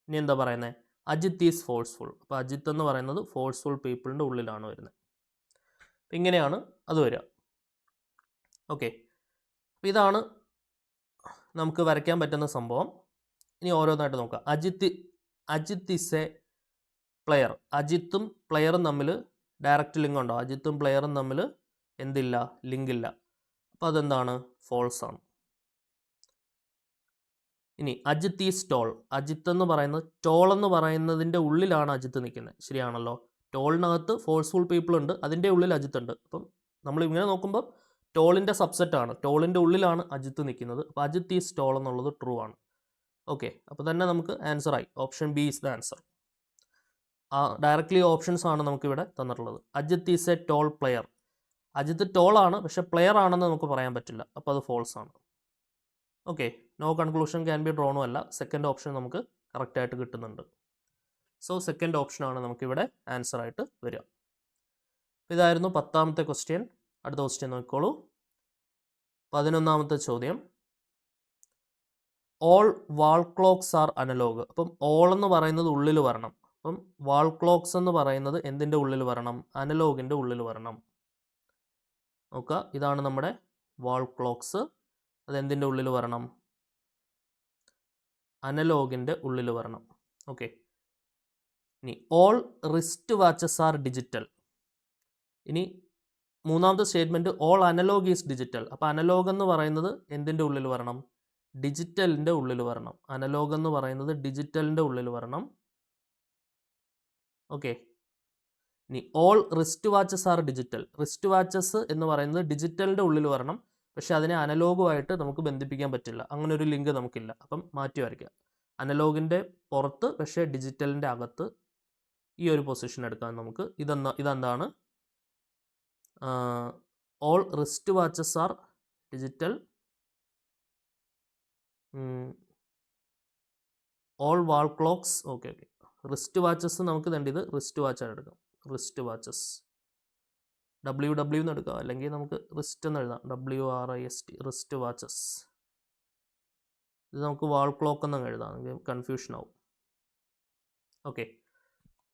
ഇനി എന്താ പറയുന്നത്? Ajith is forceful. അപ്പോൾ അജിത്ത് എന്ന് പറയുന്നത് ഫോഴ്സ്ഫുൾ പീപ്പിളിൻ്റെ ഉള്ളിലാണ് വരുന്നത്. അപ്പം ഇങ്ങനെയാണ് അത് വരിക. ഓക്കെ, അപ്പോൾ ഇതാണ് നമുക്ക് വരയ്ക്കാൻ പറ്റുന്ന സംഭവം. ഇനി ഓരോന്നായിട്ട് നോക്കാം. Ajith is a player. അജിത്തും പ്ലെയറും തമ്മിൽ ഡയറക്റ്റ് ലിങ്ക് ഉണ്ടോ? അജിത്തും പ്ലെയറും തമ്മിൽ എന്തില്ല? ലിങ്ക് ഇല്ല. അപ്പോൾ അതെന്താണ്? ഫോൾസ് ആണ്. ഇനി അജിത്ത് ഈസ് ടോൾ. അജിത്ത് എന്ന് പറയുന്നത് ടോൾ എന്ന് പറയുന്നതിൻ്റെ ഉള്ളിലാണ് അജിത്ത് നിൽക്കുന്നത്. ശരിയാണല്ലോ. ടോളിനകത്ത് ഫോഴ്സ്ഫുൾ പീപ്പിൾ ഉണ്ട്, അതിൻ്റെ ഉള്ളിൽ അജിത്ത് ഉണ്ട്. അപ്പം നമ്മൾ ഇങ്ങനെ നോക്കുമ്പോൾ ടോളിൻ്റെ സബ്സെറ്റാണ്, ടോളിൻ്റെ ഉള്ളിലാണ് അജിത്ത് നിൽക്കുന്നത്. അപ്പോൾ അജിത്ത് ഈസ് ടോൾ എന്നുള്ളത് ട്രൂ ആണ്. ഓക്കെ, അപ്പോൾ തന്നെ നമുക്ക് ആൻസറായി. Option B is the answer. Directly options ആണ് നമുക്കിവിടെ തന്നിട്ടുള്ളത്. Ajith is a tall player. Ajith ടോളാണ്, പക്ഷേ പ്ലെയർ ആണെന്ന് നമുക്ക് പറയാൻ പറ്റില്ല, അപ്പോൾ അത് ഫോൾസ് ആണ്. Okay, no conclusion can be ഡ്രോണും അല്ല. സെക്കൻഡ് ഓപ്ഷൻ നമുക്ക് കറക്റ്റായിട്ട് കിട്ടുന്നുണ്ട്. സോ സെക്കൻഡ് ഓപ്ഷനാണ് നമുക്കിവിടെ ആൻസറായിട്ട് വരിക. ഇതായിരുന്നു 10ാമത്തെ ക്വസ്റ്റ്യൻ. അടുത്ത ക്വസ്റ്റ്യൻ നോക്കിക്കോളൂ. 11ാമത്തെ ചോദ്യം. All wall clocks are analogue. അപ്പം ഓൾ എന്ന് പറയുന്നത് ഉള്ളിൽ വരണം. അപ്പം വാൾ ക്ലോക്സ് എന്ന് പറയുന്നത് എന്തിൻ്റെ ഉള്ളിൽ വരണം? അനലോഗിൻ്റെ ഉള്ളിൽ വരണം. നോക്കുക, ഇതാണ് നമ്മുടെ വാൾ ക്ലോക്സ്. അതെന്തിൻ്റെ ഉള്ളിൽ വരണം? അനലോഗിൻ്റെ ഉള്ളിൽ വരണം. ഓക്കെ, ഇനി all wrist watches are digital. ഇനി മൂന്നാമത്തെ statement all analogue is digital. അപ്പോൾ അനലോഗ് എന്ന് പറയുന്നത് എന്തിൻ്റെ ഉള്ളിൽ വരണം? ഡിജിറ്റലിൻ്റെ ഉള്ളിൽ വരണം. അനലോഗ് എന്ന് പറയുന്നത് ഡിജിറ്റലിൻ്റെ ഉള്ളിൽ വരണം. ഓക്കെ, ഇനി all wrist watches are digital. Wrist watches എന്ന് പറയുന്നത് ഡിജിറ്റലിൻ്റെ ഉള്ളിൽ വരണം, പക്ഷെ അതിനെ അനലോഗുമായിട്ട് നമുക്ക് ബന്ധിപ്പിക്കാൻ പറ്റില്ല. അങ്ങനെ ഒരു ലിങ്ക് നമുക്കില്ല. അപ്പം മാറ്റി വരയ്ക്കുക. അനലോഗിൻ്റെ പുറത്ത് പക്ഷേ ഡിജിറ്റലിൻ്റെ അകത്ത് ഈ ഒരു പൊസിഷൻ എടുക്കാൻ നമുക്ക്. ഇതെന്താണ്? All wrist watches are digital. All wall clocks. Okay, wrist watches നമുക്ക് ഇത് റിസ്റ്റ് വാച്ചാണ് എടുക്കാം. റിസ്റ്റ് വാച്ചസ് WW എന്ന് എടുക്കാം, അല്ലെങ്കിൽ നമുക്ക് റിസ്റ്റ് എന്ന് എഴുതാം. WRIST, wrist watches. ഇത് നമുക്ക് വാൾ ക്ലോക്ക് എന്നങ്ങ് എഴുതാം, കൺഫ്യൂഷൻ ആവും. ഓക്കെ,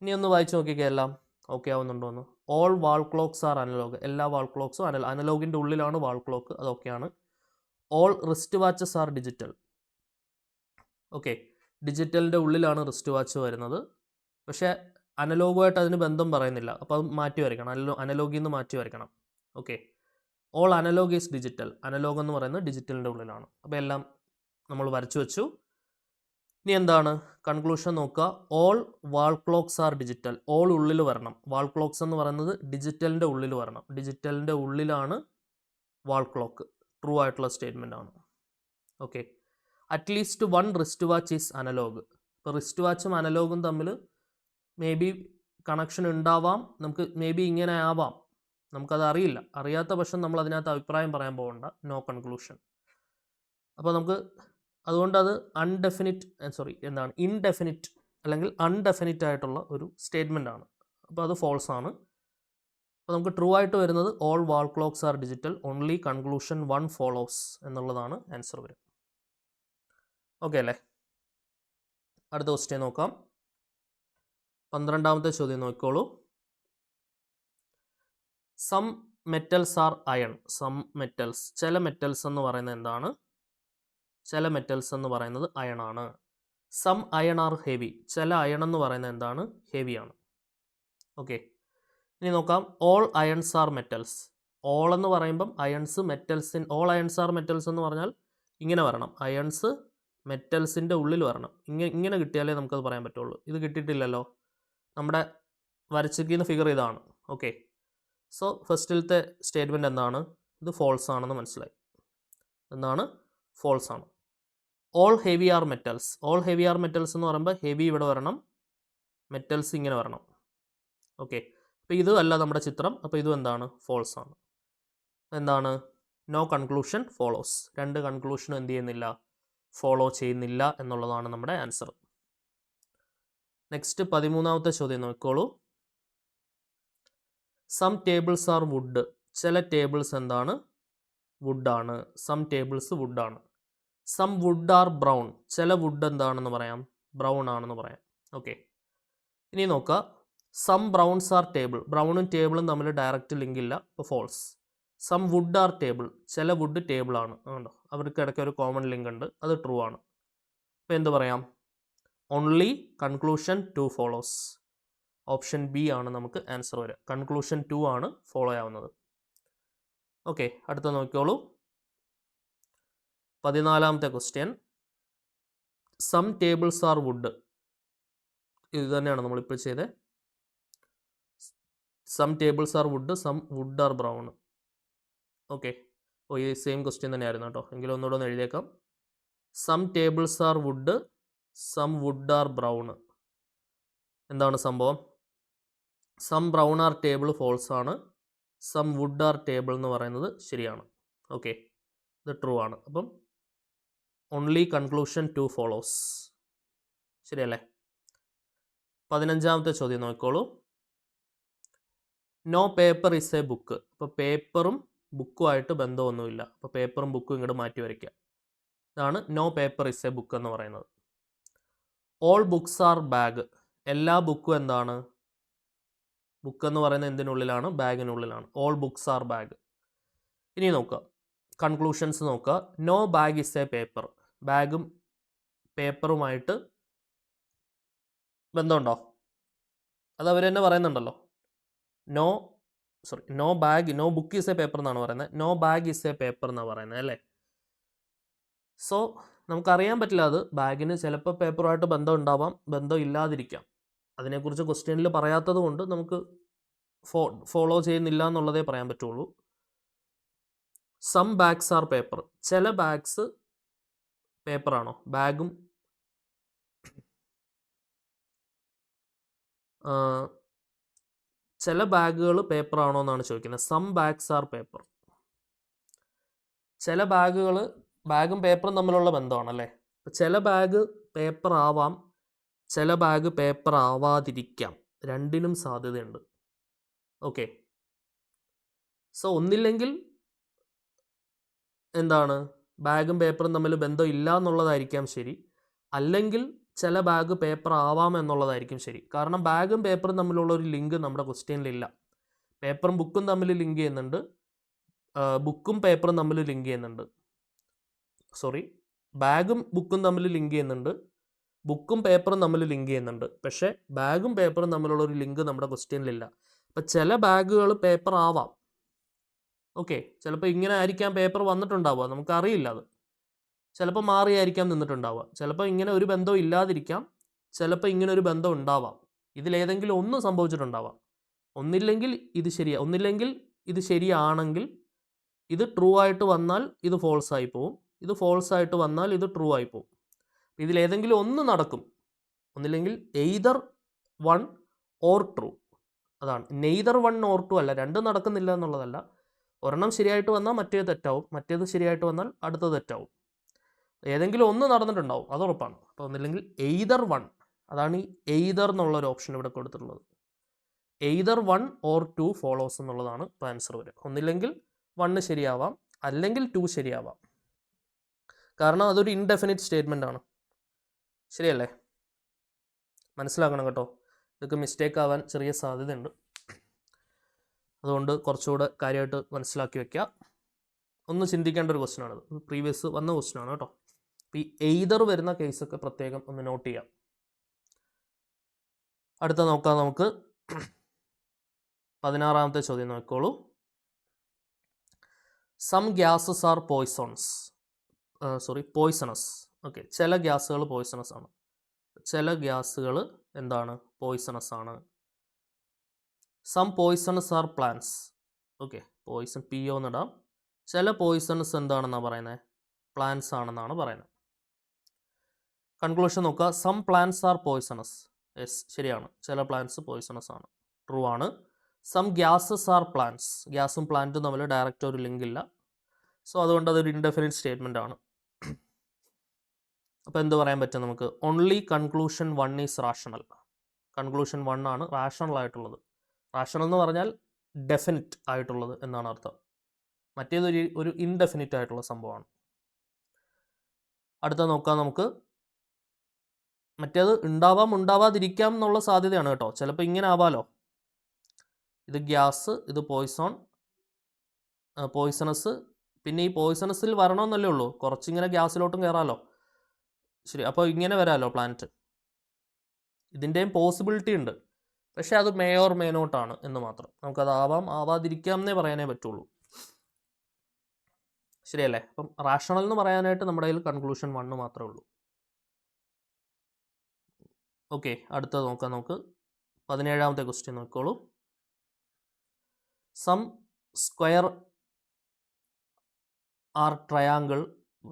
ഇനി ഒന്ന് വായിച്ച് നോക്കിക്കേ എല്ലാം ഓക്കെ ആവുന്നുണ്ടോ എന്ന്. All wall clocks are analog. എല്ലാ വാൾ ക്ലോക്സും അനലോഗിൻ്റെ ഉള്ളിലാണ് വാൾ ക്ലോക്ക്, അതൊക്കെയാണ്. All wrist watches are digital. Okay, ഡിജിറ്റലിൻ്റെ ഉള്ളിലാണ് റിസ്റ്റ് വാച്ച് വരുന്നത്, പക്ഷേ അനലോഗുമായിട്ട് അതിന് ബന്ധം പറയുന്നില്ല. അപ്പോൾ അത് മാറ്റി വരയ്ക്കണം. അനലോഗിൽ നിന്ന് മാറ്റി വരയ്ക്കണം. Okay, all analogue is digital. Analogue എന്ന് പറയുന്നത് ഡിജിറ്റലിൻ്റെ ഉള്ളിലാണ്. അപ്പോൾ എല്ലാം നമ്മൾ വരച്ചു വെച്ചു. ഇനി എന്താണ് കൺക്ലൂഷൻ നോക്കുക. All wall clocks are digital. All ഉള്ളിൽ വരണം. വാൾ ക്ലോക്സ് എന്ന് പറയുന്നത് ഡിജിറ്റലിൻ്റെ ഉള്ളിൽ വരണം. ഡിജിറ്റലിൻ്റെ ഉള്ളിലാണ് വാൾ ക്ലോക്ക്. ട്രൂ ആയിട്ടുള്ള സ്റ്റേറ്റ്മെൻ്റ് ആണ്. Okay, at least one wrist watch is analogue. ഇപ്പോൾ റിസ്റ്റ് വാച്ചും അനലോഗും തമ്മിൽ മേ ബി കണക്ഷൻ ഉണ്ടാവാം, നമുക്ക് മേ ബി ഇങ്ങനെ ആവാം, നമുക്കത് അറിയില്ല. അറിയാത്ത പക്ഷം നമ്മൾ അതിനകത്ത് അഭിപ്രായം പറയാൻ പോകണ്ട. No conclusion. അപ്പോൾ നമുക്ക് അതുകൊണ്ട് അത് ഇൻഡെഫിനിറ്റ് അല്ലെങ്കിൽ അൺഡെഫിനിറ്റ് ആയിട്ടുള്ള ഒരു സ്റ്റേറ്റ്മെൻ്റ് ആണ്. അപ്പോൾ അത് ഫോൾസ് ആണ്. അപ്പോൾ നമുക്ക് ട്രൂ ആയിട്ട് വരുന്നത് all wall clocks are digital, only conclusion 1 follows എന്നുള്ളതാണ് ആൻസർ വരും. ഓക്കെ അല്ലേ? അടുത്ത ക്വസ്റ്റ്യൻ നോക്കാം. 12ാമത്തെ ചോദ്യം നോക്കിക്കോളൂ. Some metals are iron. Some metals, ചില മെറ്റൽസ് എന്ന് പറയുന്നത് എന്താണ്? ചില മെറ്റൽസ് എന്ന് പറയുന്നത് അയൺ ആണ്. Some iron are heavy. ചില അയൺ എന്ന് പറയുന്നത് എന്താണ്? ഹെവിയാണ്. ഓക്കെ, ഇനി നോക്കാം. All irons are metals. All എന്ന് പറയുമ്പം irons all irons are metals എന്ന് പറഞ്ഞാൽ ഇങ്ങനെ വരണം. അയൺസ് മെറ്റൽസിൻ്റെ ഉള്ളിൽ വരണം. ഇങ്ങനെ കിട്ടിയാലേ നമുക്കത് പറയാൻ പറ്റുള്ളൂ. ഇത് കിട്ടിയിട്ടില്ലല്ലോ. നമ്മുടെ വരച്ചിരിക്കുന്ന ഫിഗർ ഇതാണ്. ഓക്കെ, സോ ഫസ്റ്റിലത്തെ സ്റ്റേറ്റ്മെൻറ്റ് എന്താണ്? ഇത് ഫോൾസ് ആണെന്ന് മനസ്സിലായി. എന്താണ്? ഫോൾസ് ആണ്. All heavy are metals. All heavy are metals എന്ന് പറയുമ്പോൾ ഹെവി ഇവിടെ വരണം, മെറ്റൽസ് ഇങ്ങനെ വരണം. ഓക്കെ, അപ്പോൾ ഇത് അല്ല നമ്മുടെ ചിത്രം. അപ്പോൾ ഇതും എന്താണ്? ഫോൾസ് ആണ്. എന്താണ്? No conclusion follows. രണ്ട് കൺക്ലൂഷനും എന്ത് ചെയ്യുന്നില്ല? ഫോളോ ചെയ്യുന്നില്ല എന്നുള്ളതാണ് നമ്മുടെ ആൻസർ. നെക്സ്റ്റ് 13ാമത്തെ ചോദ്യം നോക്കിക്കോളൂ. Some tables are wood. ചില ടേബിൾസ് എന്താണ്? വുഡാണ്. സം ടേബിൾസ് വുഡാണ്. Some wood are brown. ചില വുഡ് എന്താണെന്ന് പറയാം? ബ്രൗൺ ആണെന്ന് പറയാം. ഓക്കെ, ഇനി നോക്കുക. Some browns are table. ബ്രൗണും ടേബിളും തമ്മിൽ ഡയറക്റ്റ് ലിങ്ക് ഇല്ല, അപ്പോൾ false. Some wood are table. ചില വുഡ് ടേബിൾ ആണ്. ഉണ്ടോ? അവർക്ക് ഇടയ്ക്ക് ഒരു കോമൺ ലിങ്ക് ഉണ്ട്, അത് ട്രൂ ആണ്. അപ്പോൾ എന്ത് പറയാം? Only conclusion 2 follows. Option B ആണ് നമുക്ക് ആൻസർ വരിക. കൺക്ലൂഷൻ 2 ആണ് ഫോളോ ആവുന്നത്. ഓക്കെ, അടുത്ത നോക്കിക്കോളൂ. 14ാമത്തെ question. Some tables are wood. ഇത് തന്നെയാണ് നമ്മളിപ്പോൾ ചെയ്തത്. Some tables are wood, some wood are brown. Okay, ഓ ഈ സെയിം ക്വസ്റ്റ്യൻ തന്നെയായിരുന്നു കേട്ടോ, എങ്കിലും ഒന്നുകൂടെ ഒന്ന് എഴുതിയേക്കാം. Some tables are wood, some wood are brown. എന്താണ് സംഭവം? Some brown are table false ആണ്, സം വുഡ് ആർ ടേബിൾ എന്ന് പറയുന്നത് ശരിയാണ്. ഓക്കെ, ഇത് ട്രൂ ആണ്. അപ്പം ഓൺലി കൺക്ലൂഷൻ 2 ഫോളോസ്. ശരിയല്ലേ? 15ാമത്തെ ചോദ്യം നോക്കിക്കോളൂ. No paper is a book. അപ്പോൾ പേപ്പറും ബുക്കുമായിട്ട് ബന്ധമൊന്നുമില്ല. അപ്പോൾ പേപ്പറും ബുക്കും ഇങ്ങോട്ട് മാറ്റി വരയ്ക്കുക. ഇതാണ് no paper is a book എന്ന് പറയുന്നത്. All books are bag. എല്ലാ ബുക്കും എന്താണ്? ബുക്ക് എന്ന് പറയുന്നത് എന്തിനുള്ളിലാണ്? ബാഗിനുള്ളിലാണ്. All books are bag. ഇനി നോക്കുക, കൺക്ലൂഷൻസ് നോക്കുക. No bag is a paper. ബാഗും പേപ്പറുമായിട്ട് ബന്ധമുണ്ടോ? അത് അവർ തന്നെ പറയുന്നുണ്ടല്ലോ. No bag, no book is a paper എന്നാണ് പറയുന്നത്. No bag is a paper എന്നാണ് പറയുന്നത് അല്ലേ? സോ നമുക്കറിയാൻ പറ്റില്ല. അത് ബാഗിന് ചിലപ്പോൾ പേപ്പറുമായിട്ട് ബന്ധം ഉണ്ടാവാം, ബന്ധം ഇല്ലാതിരിക്കാം. അതിനെക്കുറിച്ച് ക്വസ്റ്റ്യനിൽ പറയാത്തത് കൊണ്ട് നമുക്ക് ഫോളോ ചെയ്യുന്നില്ല എന്നുള്ളതേ പറയാൻ പറ്റുള്ളൂ. Some bags are paper. ചില ബാഗ്സ് പേപ്പറാണോ? ബാഗും ചില ബാഗുകൾ പേപ്പറാണോ എന്നാണ് ചോദിക്കുന്നത്. Some bags are paper. ചില ബാഗുകൾ, ബാഗും പേപ്പറും തമ്മിലുള്ള ബന്ധമാണ് അല്ലേ? ചില ബാഗ് പേപ്പർ ആവാം, ചില ബാഗ് പേപ്പർ ആവാതിരിക്കാം. രണ്ടിനും സാധ്യതയുണ്ട്. ഓക്കെ, സോ ഒന്നില്ലെങ്കിൽ എന്താണ്? ബാഗും പേപ്പറും തമ്മിൽ ബന്ധം ഇല്ല എന്നുള്ളതായിരിക്കാം ശരി. അല്ലെങ്കിൽ ചില ബാഗ് പേപ്പർ ആവാം എന്നുള്ളതായിരിക്കും ശരി. കാരണം ബാഗും പേപ്പറും തമ്മിലുള്ള ഒരു ലിങ്ക് നമ്മുടെ ക്വസ്റ്റ്യനിലില്ല. പേപ്പറും ബുക്കും തമ്മിൽ ലിങ്ക് ചെയ്യുന്നുണ്ട്, ബുക്കും പേപ്പറും തമ്മിൽ ലിങ്ക് ചെയ്യുന്നുണ്ട്. ബാഗും ബുക്കും തമ്മിൽ ലിങ്ക് ചെയ്യുന്നുണ്ട്, ബുക്കും പേപ്പറും തമ്മിൽ ലിങ്ക് ചെയ്യുന്നുണ്ട്. പക്ഷേ ബാഗും പേപ്പറും തമ്മിലുള്ള ഒരു ലിങ്ക് നമ്മുടെ ക്വസ്റ്റ്യനിലില്ല. അപ്പം ചില ബാഗുകൾ പേപ്പർ ആവാം. ഓക്കെ, ചിലപ്പോൾ ഇങ്ങനെ ആയിരിക്കാം പേപ്പർ വന്നിട്ടുണ്ടാവുക, നമുക്കറിയില്ല. അത് ചിലപ്പോൾ മാറിയായിരിക്കാം നിന്നിട്ടുണ്ടാവുക. ചിലപ്പോൾ ഇങ്ങനെ ഒരു ബന്ധവും ഇല്ലാതിരിക്കാം, ചിലപ്പോൾ ഇങ്ങനെ ഒരു ബന്ധം ഉണ്ടാവാം. ഇതിലേതെങ്കിലും ഒന്ന് സംഭവിച്ചിട്ടുണ്ടാവാം. ഒന്നില്ലെങ്കിൽ ഇത് ശരിയാണെങ്കിൽ ഇത് ട്രൂ ആയിട്ട് വന്നാൽ ഇത് ഫോൾസ് ആയി പോവും, ഇത് ഫോൾസ് ആയിട്ട് വന്നാൽ ഇത് ട്രൂ ആയി പോവും. ഇതിലേതെങ്കിലും ഒന്ന് നടക്കും. ഒന്നില്ലെങ്കിൽ എയ്തർ 1 ഓർ ട്രൂ. അതാണ് നെയ്തർ 1 ഓർ 2 അല്ല, രണ്ടും നടക്കുന്നില്ല എന്നുള്ളതല്ല. ഒരെണ്ണം ശരിയായിട്ട് വന്നാൽ മറ്റേത് തെറ്റാവും, മറ്റേത് ശരിയായിട്ട് വന്നാൽ അടുത്തത് തെറ്റാവും. ഏതെങ്കിലും ഒന്ന് നടന്നിട്ടുണ്ടാവും, അത് ഉറപ്പാണ്. അപ്പോൾ ഒന്നില്ലെങ്കിൽ എയ്തർ 1, അതാണ് ഈ എയ്തർ എന്നുള്ളൊരു ഓപ്ഷൻ ഇവിടെ കൊടുത്തിട്ടുള്ളത്. എയ്തർ 1 ഓർ 2 ഫോളോസ് എന്നുള്ളതാണ് ഇപ്പോൾ ആൻസർ വരിക. ഒന്നില്ലെങ്കിൽ 1 ശരിയാവാം, അല്ലെങ്കിൽ 2 ശരിയാവാം. കാരണം അതൊരു ഇൻഡെഫിനിറ്റ് സ്റ്റേറ്റ്മെൻ്റ് ആണ്. ശരിയല്ലേ? മനസ്സിലാക്കണം കേട്ടോ, ഇതൊക്കെ മിസ്റ്റേക്ക് ആവാൻ ചെറിയ സാധ്യതയുണ്ട്. അതുകൊണ്ട് കുറച്ചുകൂടെ കാര്യമായിട്ട് മനസ്സിലാക്കി വെക്കുക. ഒന്ന് ചിന്തിക്കേണ്ട ഒരു ക്വസ്റ്റ്യനാണത്. പ്രീവിയസ് വന്ന ക്വസ്റ്റ്യനാണ് കേട്ടോ. അപ്പോൾ ഈ എയ്തർ വരുന്ന കേസൊക്കെ പ്രത്യേകം ഒന്ന് നോട്ട് ചെയ്യാം. അടുത്ത നോക്കാം നമുക്ക്. 16ാമത്തെ ചോദ്യം നോക്കിക്കോളൂ. Some gases are poisonous. Okay, ചില ഗ്യാസുകൾ പോയ്സണസ് ആണ്. ചില ഗ്യാസുകൾ എന്താണ്? പോയ്സണസ് ആണ്. Some poisonous are plants. Okay, poison PO എന്നിടാം. ചില പോയിസൺസ് എന്താണെന്നാണ് പറയുന്നത്, പ്ലാന്റ്സ് ആണെന്നാണ് പറയുന്നത്. കൺക്ലൂഷൻ നോക്കുക, some plants are poisonous. Yes, ശരിയാണ്, ചില പ്ലാന്റ്സ് പോയിസണസ് ആണ്, ട്രൂ ആണ്. സം ഗ്യാസസ് ആർ പ്ലാന്റ്സ്, ഗ്യാസും പ്ലാന്റും തമ്മിൽ ഡയറക്റ്റ് ഒരു ലിങ്ക് ഇല്ല, സോ അതുകൊണ്ട് അതൊരു ഇൻഡെഫിനിറ്റ് സ്റ്റേറ്റ്മെൻ്റ് ആണ്. അപ്പോൾ എന്ത് പറയാൻ പറ്റും നമുക്ക്, only conclusion 1 is rational. Conclusion 1 ആണ് റാഷണൽ ആയിട്ടുള്ളത്. റാഷണൽ എന്ന് പറഞ്ഞാൽ ഡെഫിനിറ്റ് ആയിട്ടുള്ളത് എന്നാണ് അർത്ഥം. മറ്റേതൊരു ഒരു ഇൻഡെഫിനിറ്റ് ആയിട്ടുള്ള സംഭവമാണ്. അടുത്ത നോക്കാം നമുക്ക്, മറ്റേത് ഉണ്ടാവാം ഉണ്ടാവാതിരിക്കാം എന്നുള്ള സാധ്യതയാണ് കേട്ടോ. ചിലപ്പോൾ ഇങ്ങനെ ആവാലോ, ഇത് ഗ്യാസ്, ഇത് പോയിസണസ്, പിന്നെ ഈ പോയിസണസിൽ വരണമെന്നല്ലേ ഉള്ളൂ, കുറച്ചിങ്ങനെ ഗ്യാസിലോട്ടും കയറാമല്ലോ. ശരി, അപ്പോൾ ഇങ്ങനെ വരാമല്ലോ പ്ലാന്റ്. ഇതിൻ്റെയും പോസിബിലിറ്റി ഉണ്ട്, പക്ഷേ അത് മേ ഓർ മേ നോട്ടാണ് എന്ന് മാത്രം. നമുക്കത് ആവാം ആവാതിരിക്കാം എന്നേ പറയാനേ പറ്റുള്ളൂ. ശരിയല്ലേ? അപ്പം റാഷണൽ എന്ന് പറയാനായിട്ട് നമ്മുടെ കയ്യിൽ കൺക്ലൂഷൻ 1 മാത്രമേ ഉള്ളൂ. ഓക്കെ, അടുത്തത് നോക്കാം നമുക്ക്. 17ാമത്തെ ക്വസ്റ്റ്യൻ നോക്കിക്കോളൂ. Some square are triangle,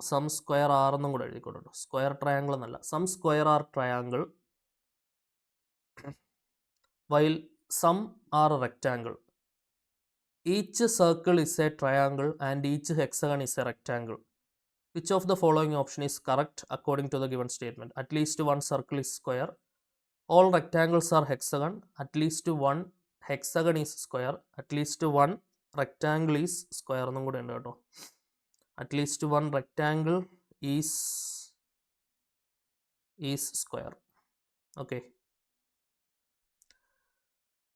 some square are എന്നും കൂടെ എഴുതിക്കോട്ടോ, സ്ക്വയർ ട്രയാങ്കിൾ എന്നല്ല, some square are triangle while some are a rectangle. Each circle is a triangle and each hexagon is a rectangle. Which of the following option is correct according to the given statement? At least one circle is square, all rectangles are hexagon, at least one hexagon is square, at least one rectangle is square എന്നും കൂടെ ഉണ്ട് കേട്ടോ. At least one rectangle is square. Okay,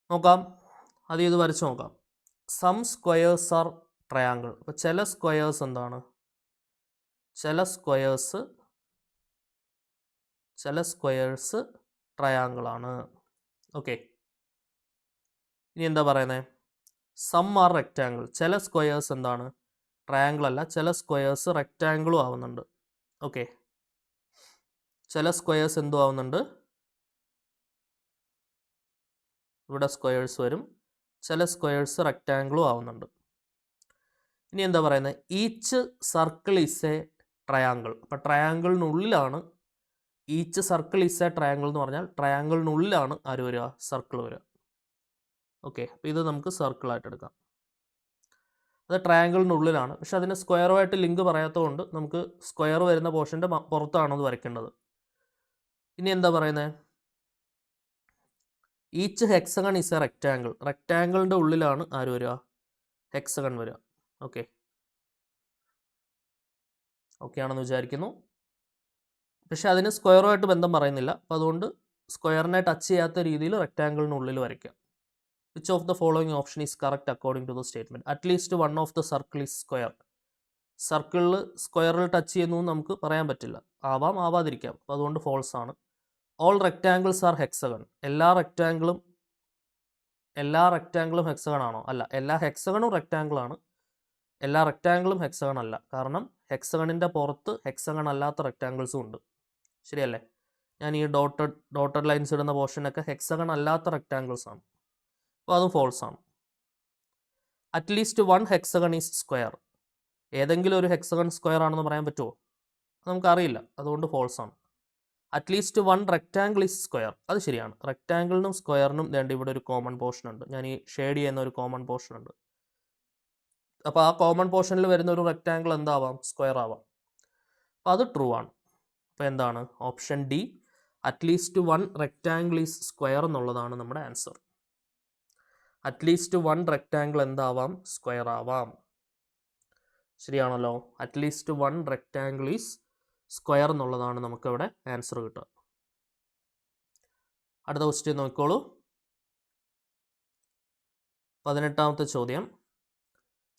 നോക്കാം, അത് ഇത് വരച്ച് നോക്കാം. Some squares are triangle. അപ്പോൾ ചില സ്ക്വയേഴ്സ് എന്താണ്, ചില സ്ക്വയേഴ്സ് ട്രയാങ്കിൾ ആണ്. ഓക്കെ, ഇനി എന്താ പറയുന്നത്, സം ആർ റെക്റ്റാങ്കിൾ. ചില സ്ക്വയേഴ്സ് എന്താണ്, ട്രയാങ്കിൾ അല്ല, ചില സ്ക്വയേഴ്സ് റെക്റ്റാങ്കിളും ആവുന്നുണ്ട്. ഓക്കെ, ചില സ്ക്വയേഴ്സ് എന്തും ആവുന്നുണ്ട്, ഇവിടെ സ്ക്വയേഴ്സ് വരും, ചില സ്ക്വയേഴ്സ് റെക്റ്റാങ്കിളും ആവുന്നുണ്ട്. ഇനി എന്താ പറയുന്നത്, each circle is a triangle. അപ്പോൾ ട്രയാങ്കിളിനുള്ളിലാണ്, each circle is a triangle എന്ന് പറഞ്ഞാൽ ട്രയാങ്കിളിനുള്ളിലാണ് ആര് വരിക, സർക്കിൾ വരിക. ഓക്കെ, അപ്പോൾ ഇത് നമുക്ക് സർക്കിളായിട്ട് എടുക്കാം. അത് ട്രയാങ്കിളിനുള്ളിലാണ്, പക്ഷെ അതിന് സ്ക്വയറുമായിട്ട് ലിങ്ക് പറയാത്തതുകൊണ്ട് നമുക്ക് സ്ക്വയർ വരുന്ന പോർഷൻ്റെ പുറത്താണ് അത് വരയ്ക്കേണ്ടത്. ഇനി എന്താ പറയുന്നത്, each hexagon is a rectangle. റെക്റ്റാങ്കിളിൻ്റെ ഉള്ളിലാണ് ആര് വരിക, ഹെക്സഗൺ വരിക. ഓക്കെ, ഓക്കെ ആണെന്ന് വിചാരിക്കുന്നു. പക്ഷെ അതിന് സ്ക്വയറുമായിട്ട് ബന്ധം പറയുന്നില്ല, അപ്പോൾ അതുകൊണ്ട് സ്ക്വയറിനെ ടച്ച് ചെയ്യാത്ത രീതിയിൽ റെക്റ്റാങ്കിളിനുള്ളിൽ വരയ്ക്കാം. Which of the following option is correct according to the statement? At least one of the circle is square. സർക്കിളിൽ സ്ക്വയറിൽ ടച്ച് ചെയ്യുന്നു നമുക്ക് പറയാൻ പറ്റില്ല, ആവാം ആവാതിരിക്കാം, അപ്പോൾ അതുകൊണ്ട് ഫോൾസ് ആണ്. All rectangles are hexagon. എല്ലാ റെക്റ്റാങ്കിളും ഹെക്സഗൺ ആണോ? അല്ല, എല്ലാ ഹെക്സഗണും റെക്റ്റാങ്കിൾ ആണ്, എല്ലാ റെക്റ്റാങ്കിളും ഹെക്സഗൺ അല്ല. കാരണം ഹെക്സഗണിൻ്റെ പുറത്ത് ഹെക്സഗൺ അല്ലാത്ത റെക്റ്റാങ്കിൾസും ഉണ്ട്. ശരിയല്ലേ? ഞാൻ ഈ ഡോട്ടഡ് ലൈൻസ് ഇടുന്ന പോർഷനൊക്കെ ഹെക്സഗൺ അല്ലാത്ത റെക്റ്റാങ്കിൾസ് ആണ്, അപ്പോൾ അതും ഫോൾസ് ആണ്. At least one hexagon is square. ഏതെങ്കിലും ഒരു ഹെക്സഗൺ സ്ക്വയർ ആണെന്ന് പറയാൻ പറ്റുമോ? നമുക്കറിയില്ല, അതുകൊണ്ട് ഫോൾസ് ആണ്. At least one rectangle is square, അത് ശരിയാണ്. റെക്റ്റാങ്കിളിനും സ്ക്വയറിനും വേണ്ടി ഇവിടെ ഒരു കോമൺ പോർഷൻ ഉണ്ട്, ഞാൻ ഈ ഷെയ്ഡ് ചെയ്യുന്ന ഒരു കോമൺ പോർഷൻ ഉണ്ട്. അപ്പോൾ ആ കോമൺ പോർഷനിൽ വരുന്ന ഒരു റെക്റ്റാങ്കിൾ എന്താവാം, സ്ക്വയർ ആവാം, അപ്പോൾ അത് ട്രൂ ആണ്. അപ്പോൾ എന്താണ് option D, at least one rectangle is square എന്നുള്ളതാണ് നമ്മുടെ ആൻസർ. അറ്റ്ലീസ്റ്റ് വൺ റെക്റ്റാങ്കിൾ എന്താവാം, സ്ക്വയർ ആവാം. ശരിയാണല്ലോ, at least one rectangle is square എന്നുള്ളതാണ് നമുക്കിവിടെ ആൻസർ കിട്ടുക. അടുത്ത ക്വസ്റ്റ്യൻ നോക്കിക്കോളൂ. 18ാമത്തെ ചോദ്യം,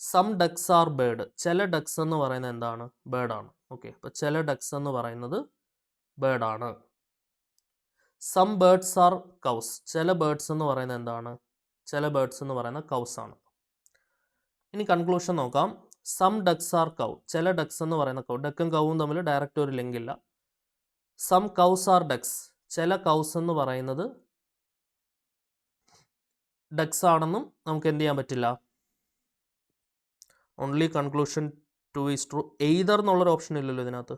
സം ഡക്സ് ആർ ബേർഡ്. ചില ഡക്സ് എന്ന് പറയുന്നത് എന്താണ്, ബേർഡാണ്. ഓക്കെ, അപ്പോൾ ചില ഡക്സ് എന്ന് പറയുന്നത് ബേർഡാണ്. Some birds are cows. ചില ബേർഡ്സ് എന്ന് പറയുന്നത് എന്താണ്, ചില ബേർഡ്സ് എന്ന് പറയുന്നത് കൗസ് ആണ്. ഇനി കൺക്ലൂഷൻ നോക്കാം. സം ഡക്സ് ആർ കൗ. ചില ഡക്സ് എന്ന് പറയുന്ന കൗ, ഡക്കും കൗവും തമ്മിൽ ഡയറക്റ്റ് ഒരു ലിങ്ക് ഇല്ല. Some cows are ducks. ചില കൗസ് എന്ന് പറയുന്നത് ഡക്സ് ആണെന്നും നമുക്ക് എന്ത് ചെയ്യാൻ പറ്റില്ല, only conclusion 2 is true. Either എന്നുള്ളൊരു ഓപ്ഷൻ ഇല്ലല്ലോ ഇതിനകത്ത്.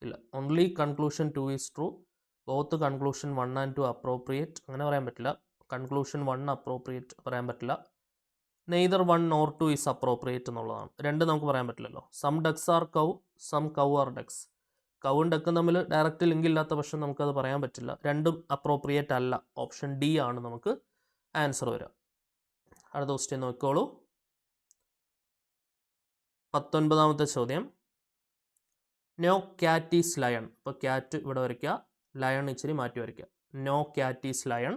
ഇല്ല. Only conclusion 2 is true. Both conclusion 1 and 2 appropriate. അങ്ങനെ പറയാൻ പറ്റില്ല. കൺക്ലൂഷൻ 1 അപ്രോപ്രിയേറ്റ് പറയാൻ പറ്റില്ല. നെയ്തർ 1 nor 2 ഈസ് അപ്രോപ്രിയേറ്റ് എന്നുള്ളതാണ്. രണ്ട് നമുക്ക് പറയാൻ പറ്റില്ലല്ലോ. സം ഡക്സ് ആർ കൗ, സം കൗ ആർ ഡക്സ്. കൗവും ഡക്കും തമ്മിൽ ഡയറക്റ്റ് ലിങ്ക് ഇല്ലാത്ത പക്ഷം നമുക്കത് പറയാൻ പറ്റില്ല. രണ്ടും അപ്രോപ്രിയേറ്റ് അല്ല. ഓപ്ഷൻ ഡി ആണ് നമുക്ക് ആൻസർ വരിക. അടുത്ത ക്വസ്റ്റ്യൻ നോക്കിക്കോളൂ. 19ാമത്തെ ചോദ്യം. No cat is lion. ഇപ്പോൾ ക്യാറ്റ് ഇവിടെ വരയ്ക്കുക, ലയൺ ഇച്ചിരി മാറ്റി വരയ്ക്കുക. No cat is lion.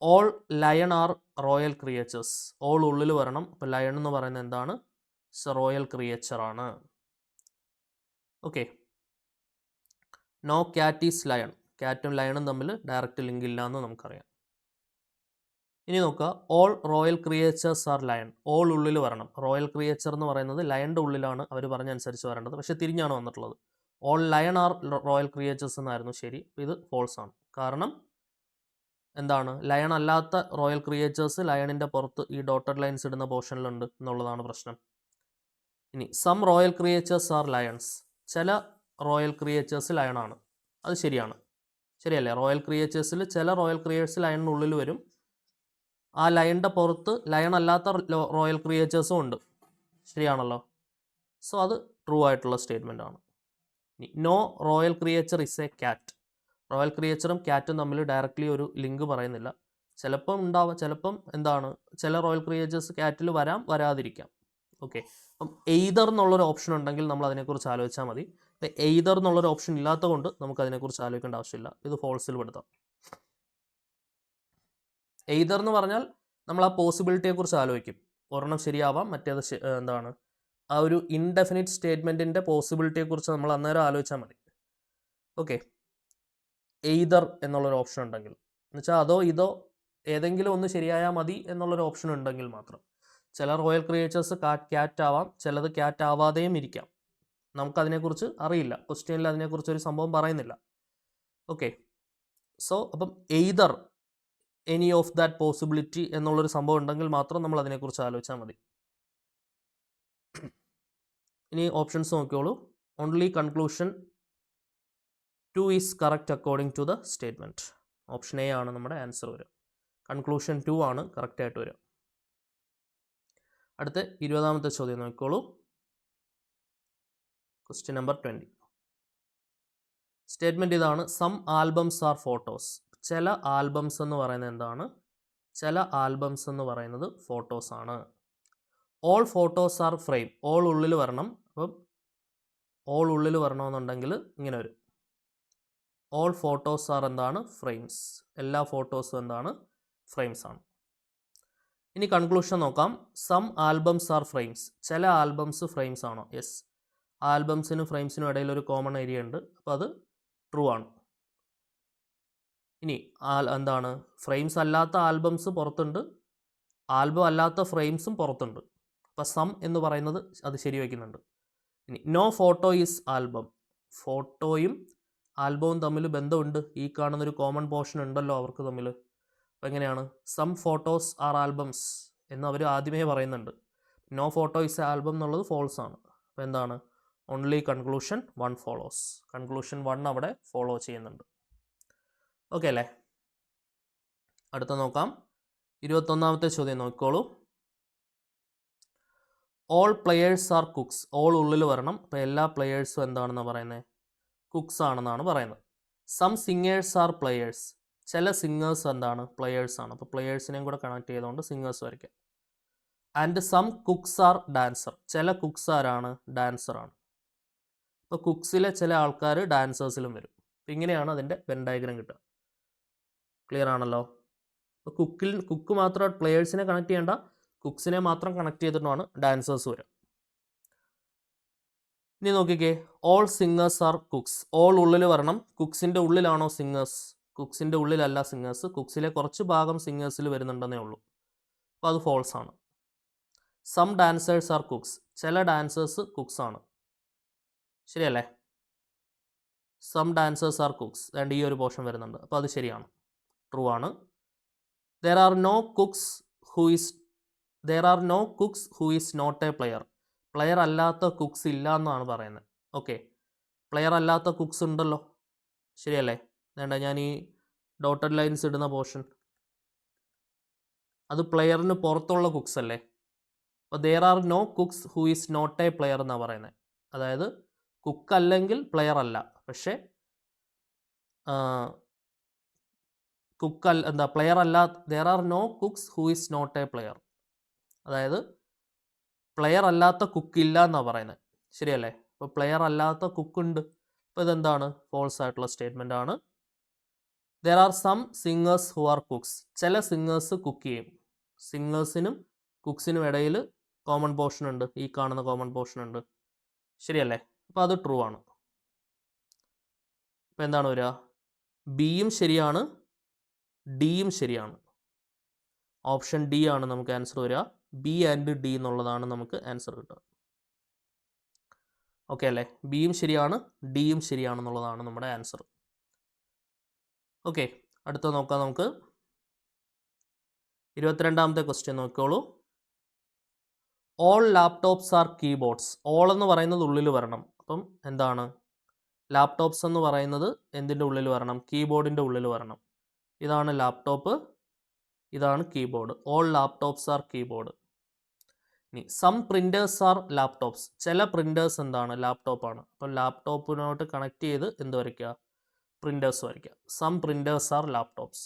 All lion are royal creatures. All ഉള്ളിൽ വരണം. അപ്പോൾ ലയൺ എന്ന് പറയുന്നത് എന്താണ്? റോയൽ ക്രിയേച്ചർ ആണ്. Okay. No cat is lion. ക്യാറ്റും ലയണും തമ്മിൽ ഡയറക്റ്റ് ലിങ്ക് ഇല്ല എന്ന് നമുക്കറിയാം. ഇനി നോക്കുക. All royal creatures are lion. All ഉള്ളിൽ വരണം. റോയൽ ക്രിയേച്ചർ എന്ന് പറയുന്നത് ലയണിൻ്റെ ഉള്ളിലാണ് അവർ പറഞ്ഞനുസരിച്ച് വരേണ്ടത്. പക്ഷേ തിരിഞ്ഞാണ് വന്നിട്ടുള്ളത്. All lion are royal creatures എന്നായിരുന്നു ശരി. ഇത് ഫോൾസ് ആണ്. കാരണം എന്താണ്? ലയൺ അല്ലാത്ത റോയൽ ക്രിയേച്ചേഴ്സ് ലയണിൻ്റെ പുറത്ത് ഈ ഡോട്ടഡ് ലൈൻസ് ഇടുന്ന പോർഷനിലുണ്ട് എന്നുള്ളതാണ് പ്രശ്നം. ഇനി some royal creatures are lions. ചില റോയൽ ക്രിയേച്ചേഴ്സ് ലയണാണ്. അത് ശരിയാണ്. ശരിയല്ലേ? റോയൽ ക്രിയേച്ചേഴ്സിൽ ചില റോയൽ ക്രിയേച്ചേഴ്സ് ലയണിനുള്ളിൽ വരും. ആ ലയണിൻ്റെ പുറത്ത് ലയൺ അല്ലാത്ത റോയൽ ക്രിയേച്ചേഴ്സും ഉണ്ട്. ശരിയാണല്ലോ? സോ അത് ട്രൂ ആയിട്ടുള്ള സ്റ്റേറ്റ്മെൻ്റ് ആണ്. No royal creature is a cat. Royal ക്രിയേച്ചറും ക്യാറ്റും തമ്മിൽ ഡയറക്റ്റ്ലി ഒരു ലിങ്ക് പറയുന്നില്ല. ചിലപ്പം ഉണ്ടാവാം, ചിലപ്പം എന്താണ്, ചില റോയൽ ക്രിയേച്ചേഴ്സ് ക്യാറ്റിൽ വരാം, വരാതിരിക്കാം. ഓക്കെ. അപ്പം എയ്തർ എന്നുള്ളൊരു ഓപ്ഷൻ ഉണ്ടെങ്കിൽ നമ്മൾ അതിനെക്കുറിച്ച് ആലോചിച്ചാൽ മതി. അപ്പം എയ്തർ എന്നുള്ളൊരു ഓപ്ഷൻ ഇല്ലാത്ത കൊണ്ട് നമുക്ക് അതിനെക്കുറിച്ച് ആലോചിക്കേണ്ട ആവശ്യമില്ല. ഇത് ഫോൾസിൽ പെടുത്താം. എയ്തർ എന്ന് പറഞ്ഞാൽ നമ്മൾ ആ പോസിബിലിറ്റിയെക്കുറിച്ച് ആലോചിക്കും. ഒരെണ്ണം ശരിയാവാം, മറ്റേത് എന്താണ്, ആ ഒരു ഇൻഡെഫിനിറ്റ് സ്റ്റേറ്റ്മെൻറ്റിൻ്റെ പോസിബിലിറ്റിയെക്കുറിച്ച് നമ്മൾ അന്നേരം ആലോചിച്ചാൽ മതി. ഓക്കെ. എയ്തർ എന്നുള്ളൊരു ഓപ്ഷൻ ഉണ്ടെങ്കിൽ എന്നുവെച്ചാൽ അതോ ഇതോ ഏതെങ്കിലും ഒന്ന് ശരിയായാൽ മതി എന്നുള്ളൊരു ഓപ്ഷൻ ഉണ്ടെങ്കിൽ മാത്രം. ചില റോയൽ ക്രിയേച്ചേഴ്സ് ക്യാറ്റ് ആവാം, ചിലത് ക്യാറ്റ് ആവാതെയും ഇരിക്കാം. നമുക്കതിനെക്കുറിച്ച് അറിയില്ല. ക്വസ്റ്റ്യനിൽ അതിനെക്കുറിച്ച് ഒരു സംഭവം പറയുന്നില്ല. ഓക്കെ. സോ അപ്പം either any of that possibility എന്നുള്ളൊരു സംഭവം ഉണ്ടെങ്കിൽ മാത്രം നമ്മൾ അതിനെക്കുറിച്ച് ആലോചിച്ചാൽ മതി. ഇനി ഓപ്ഷൻസ് നോക്കിയോളൂ. Only conclusion 2 is correct according to the statement. Option A ആണ് നമ്മുടെ ആൻസർ വരിക. കൺക്ലൂഷൻ 2 ആണ് കറക്റ്റായിട്ട് വരിക. അടുത്ത 20ാമത്തെ ചോദ്യം നോക്കിക്കോളൂ. Question number 20. സ്റ്റേറ്റ്മെൻറ്റ് ഇതാണ്. Some albums are photos. ചില ആൽബംസ് എന്ന് പറയുന്നത് എന്താണ്? ചില ആൽബംസ് എന്ന് പറയുന്നത് ഫോട്ടോസ് ആണ്. All photos are frame. All ഉള്ളിൽ വരണം. അപ്പം ഓൾ ഉള്ളിൽ വരണമെന്നുണ്ടെങ്കിൽ ഇങ്ങനെ വരും. ഓൾ ഫോട്ടോസ് ആർ എന്താണ്? ഫ്രെയിംസ്. എല്ലാ ഫോട്ടോസും എന്താണ്? ഫ്രെയിംസ് ആണ്. ഇനി കൺക്ലൂഷൻ നോക്കാം. Some albums are frames. ചില ആൽബംസ് ഫ്രെയിംസ് ആണോ? യെസ്. ആൽബംസിനും ഫ്രെയിംസിനും ഇടയിൽ ഒരു കോമൺ ഏരിയ ഉണ്ട്. അപ്പോൾ അത് ട്രൂ ആണ്. ഇനി എന്താണ്? ഫ്രെയിംസ് അല്ലാത്ത ആൽബംസ് പുറത്തുണ്ട്, ആൽബം അല്ലാത്ത ഫ്രെയിംസും പുറത്തുണ്ട്. അപ്പോൾ സം എന്ന് പറയുന്നത് അത് ശരി വയ്ക്കുന്നുണ്ട്. ഇനി നോ ഫോട്ടോ ഈസ് ആൽബം. ഫോട്ടോയും ആൽബവും തമ്മിൽ ബന്ധമുണ്ട്. ഈ കാണുന്നൊരു കോമൺ പോർഷൻ ഉണ്ടല്ലോ അവർക്ക് തമ്മിൽ. അപ്പോൾ എങ്ങനെയാണ്? സം ഫോട്ടോസ് ആർ ആൽബംസ് എന്ന് അവർ ആദ്യമേ പറയുന്നുണ്ട്. നോ ഫോട്ടോ ഈസ് ആൽബം എന്നുള്ളത് ഫോൾസ് ആണ്. അപ്പോൾ എന്താണ്? Only conclusion 1 follows. കൺക്ലൂഷൻ 1 അവിടെ ഫോളോ ചെയ്യുന്നുണ്ട്. ഓക്കെ അല്ലേ? അടുത്ത നോക്കാം. 21ാമത്തെ ചോദ്യം നോക്കിക്കോളൂ. All players are cooks. All ഉള്ളിൽ വരണം. അപ്പോൾ എല്ലാ പ്ലെയേഴ്സും എന്താണെന്നാണ് പറയുന്നത്? കുക്സ് ആണെന്നാണ് പറയുന്നത്. Some singers are players. ചില സിംഗേഴ്സ് എന്താണ്? പ്ലെയേഴ്സ് ആണ്. അപ്പോൾ പ്ലെയേഴ്സിനെയും കൂടെ കണക്ട് ചെയ്തുകൊണ്ട് സിംഗേഴ്സ് വരയ്ക്കാം. And some cooks are dancer. ചില കുക്സ് ആരാണ്? ഡാൻസർ ആണ്. അപ്പോൾ കുക്സിലെ ചില ആൾക്കാർ ഡാൻസേഴ്സിലും വരും. അപ്പോൾ ഇങ്ങനെയാണ് അതിൻ്റെ വെൻ ഡയഗ്രം കിട്ടുക. ക്ലിയർ ആണല്ലോ? അപ്പോൾ കുക്ക് മാത്രം പ്ലെയേഴ്സിനെ കണക്ട് ചെയ്യേണ്ട, കുക്സിനെ മാത്രം കണക്ട് ചെയ്തിട്ടാണ് ഡാൻസേഴ്സ് വരിക. ഇനി നോക്കിക്കേ. All singers are cooks. All ഉള്ളിൽ വരണം. കുക്സിൻ്റെ ഉള്ളിലാണോ സിംഗേഴ്സ്? കുക്സിൻ്റെ ഉള്ളിലല്ല സിംഗേഴ്സ്. കുക്സിലെ കുറച്ച് ഭാഗം സിംഗേഴ്സിൽ വരുന്നുണ്ടെന്നേ ഉള്ളൂ. അപ്പോൾ അത് ഫോൾസ് ആണ്. Some dancers are cooks. ചില ഡാൻസേഴ്സ് കുക്സ് ആണ്. ശരിയല്ലേ? Some dancers are cooks. And ഈ ഒരു പോർഷൻ വരുന്നുണ്ട്. അപ്പോൾ അത് ശരിയാണ്, ട്രൂ ആണ്. There are no cooks who is there are no cooks who is not a player. Player അല്ലാത്ത കുക്സ് ഇല്ല എന്നാണ് പറയുന്നത്. ഓക്കെ, പ്ലെയർ അല്ലാത്ത കുക്സ് ഉണ്ടല്ലോ, ശരിയല്ലേ? വേണ്ട, ഞാൻ ഈ ഡോട്ടഡ് ലൈൻസ് ഇടുന്ന പോർഷൻ അത് പ്ലെയറിന് പുറത്തുള്ള കുക്സ് അല്ലേ? അപ്പോൾ there are no cooks who is not a player എന്നാണ് പറയുന്നത്. അതായത് കുക്ക് അല്ലെങ്കിൽ പ്ലെയർ അല്ല, പക്ഷേ കുക്ക് അല്ല, എന്താ പ്ലെയർ അല്ല. There are no cooks who is not a player. അതായത് പ്ലെയർ അല്ലാത്ത കുക്ക് ഇല്ല എന്നാണ് പറയുന്നത്, ശരിയല്ലേ? അപ്പോൾ പ്ലെയർ അല്ലാത്ത കുക്ക് ഉണ്ട്. അപ്പോൾ ഇതെന്താണ്? ഫോൾസ് ആയിട്ടുള്ള സ്റ്റേറ്റ്മെൻ്റ് ആണ്. There are some singers who are cooks. ചില സിംഗേഴ്സ് കുക്ക് ചെയ്യും. സിംഗേഴ്സിനും കുക്സിനും ഇടയിൽ കോമൺ പോർഷൻ ഉണ്ട്, ഈ കാണുന്ന കോമൺ പോർഷൻ ഉണ്ട്, ശരിയല്ലേ? അപ്പോൾ അത് ട്രൂ ആണ്. അപ്പോൾ എന്താണ് വരിക? ബിയും ശരിയാണ്, ഡിയും ശരിയാണ്. ഓപ്ഷൻ ഡി ആണ് നമുക്ക് ആൻസർ വരിക. ബി ആൻഡ് ഡി എന്നുള്ളതാണ് നമുക്ക് ആൻസർ കിട്ടുക. ഓക്കെ അല്ലേ? ബിയും ശരിയാണ്, ഡിയും ശരിയാണെന്നുള്ളതാണ് നമ്മുടെ ആൻസർ. ഓക്കെ, അടുത്ത നോക്കാം നമുക്ക്. 22ാമത്തെ ക്വസ്റ്റ്യൻ നോക്കിക്കോളൂ. All laptops are keyboards. All എന്ന് പറയുന്നത് ഉള്ളിൽ വരണം. അപ്പം എന്താണ്? ലാപ്ടോപ്സ് എന്ന് പറയുന്നത് എന്തിൻ്റെ ഉള്ളിൽ വരണം? കീബോർഡിൻ്റെ ഉള്ളിൽ വരണം. ഇതാണ് ലാപ്ടോപ്പ്, ഇതാണ് keyboard. All laptops are keyboard. ഇനി സം പ്രിൻറ്റേഴ്സ് ആർ ലാപ്ടോപ്സ്. ചില പ്രിൻറ്റേഴ്സ് എന്താണ്? ലാപ്ടോപ്പാണ്. അപ്പം ലാപ്ടോപ്പിനോട്ട് കണക്ട് ചെയ്ത് എന്ത് വരയ്ക്കുക? പ്രിൻറ്റേഴ്സ് വരയ്ക്കുക. Some printers are laptops.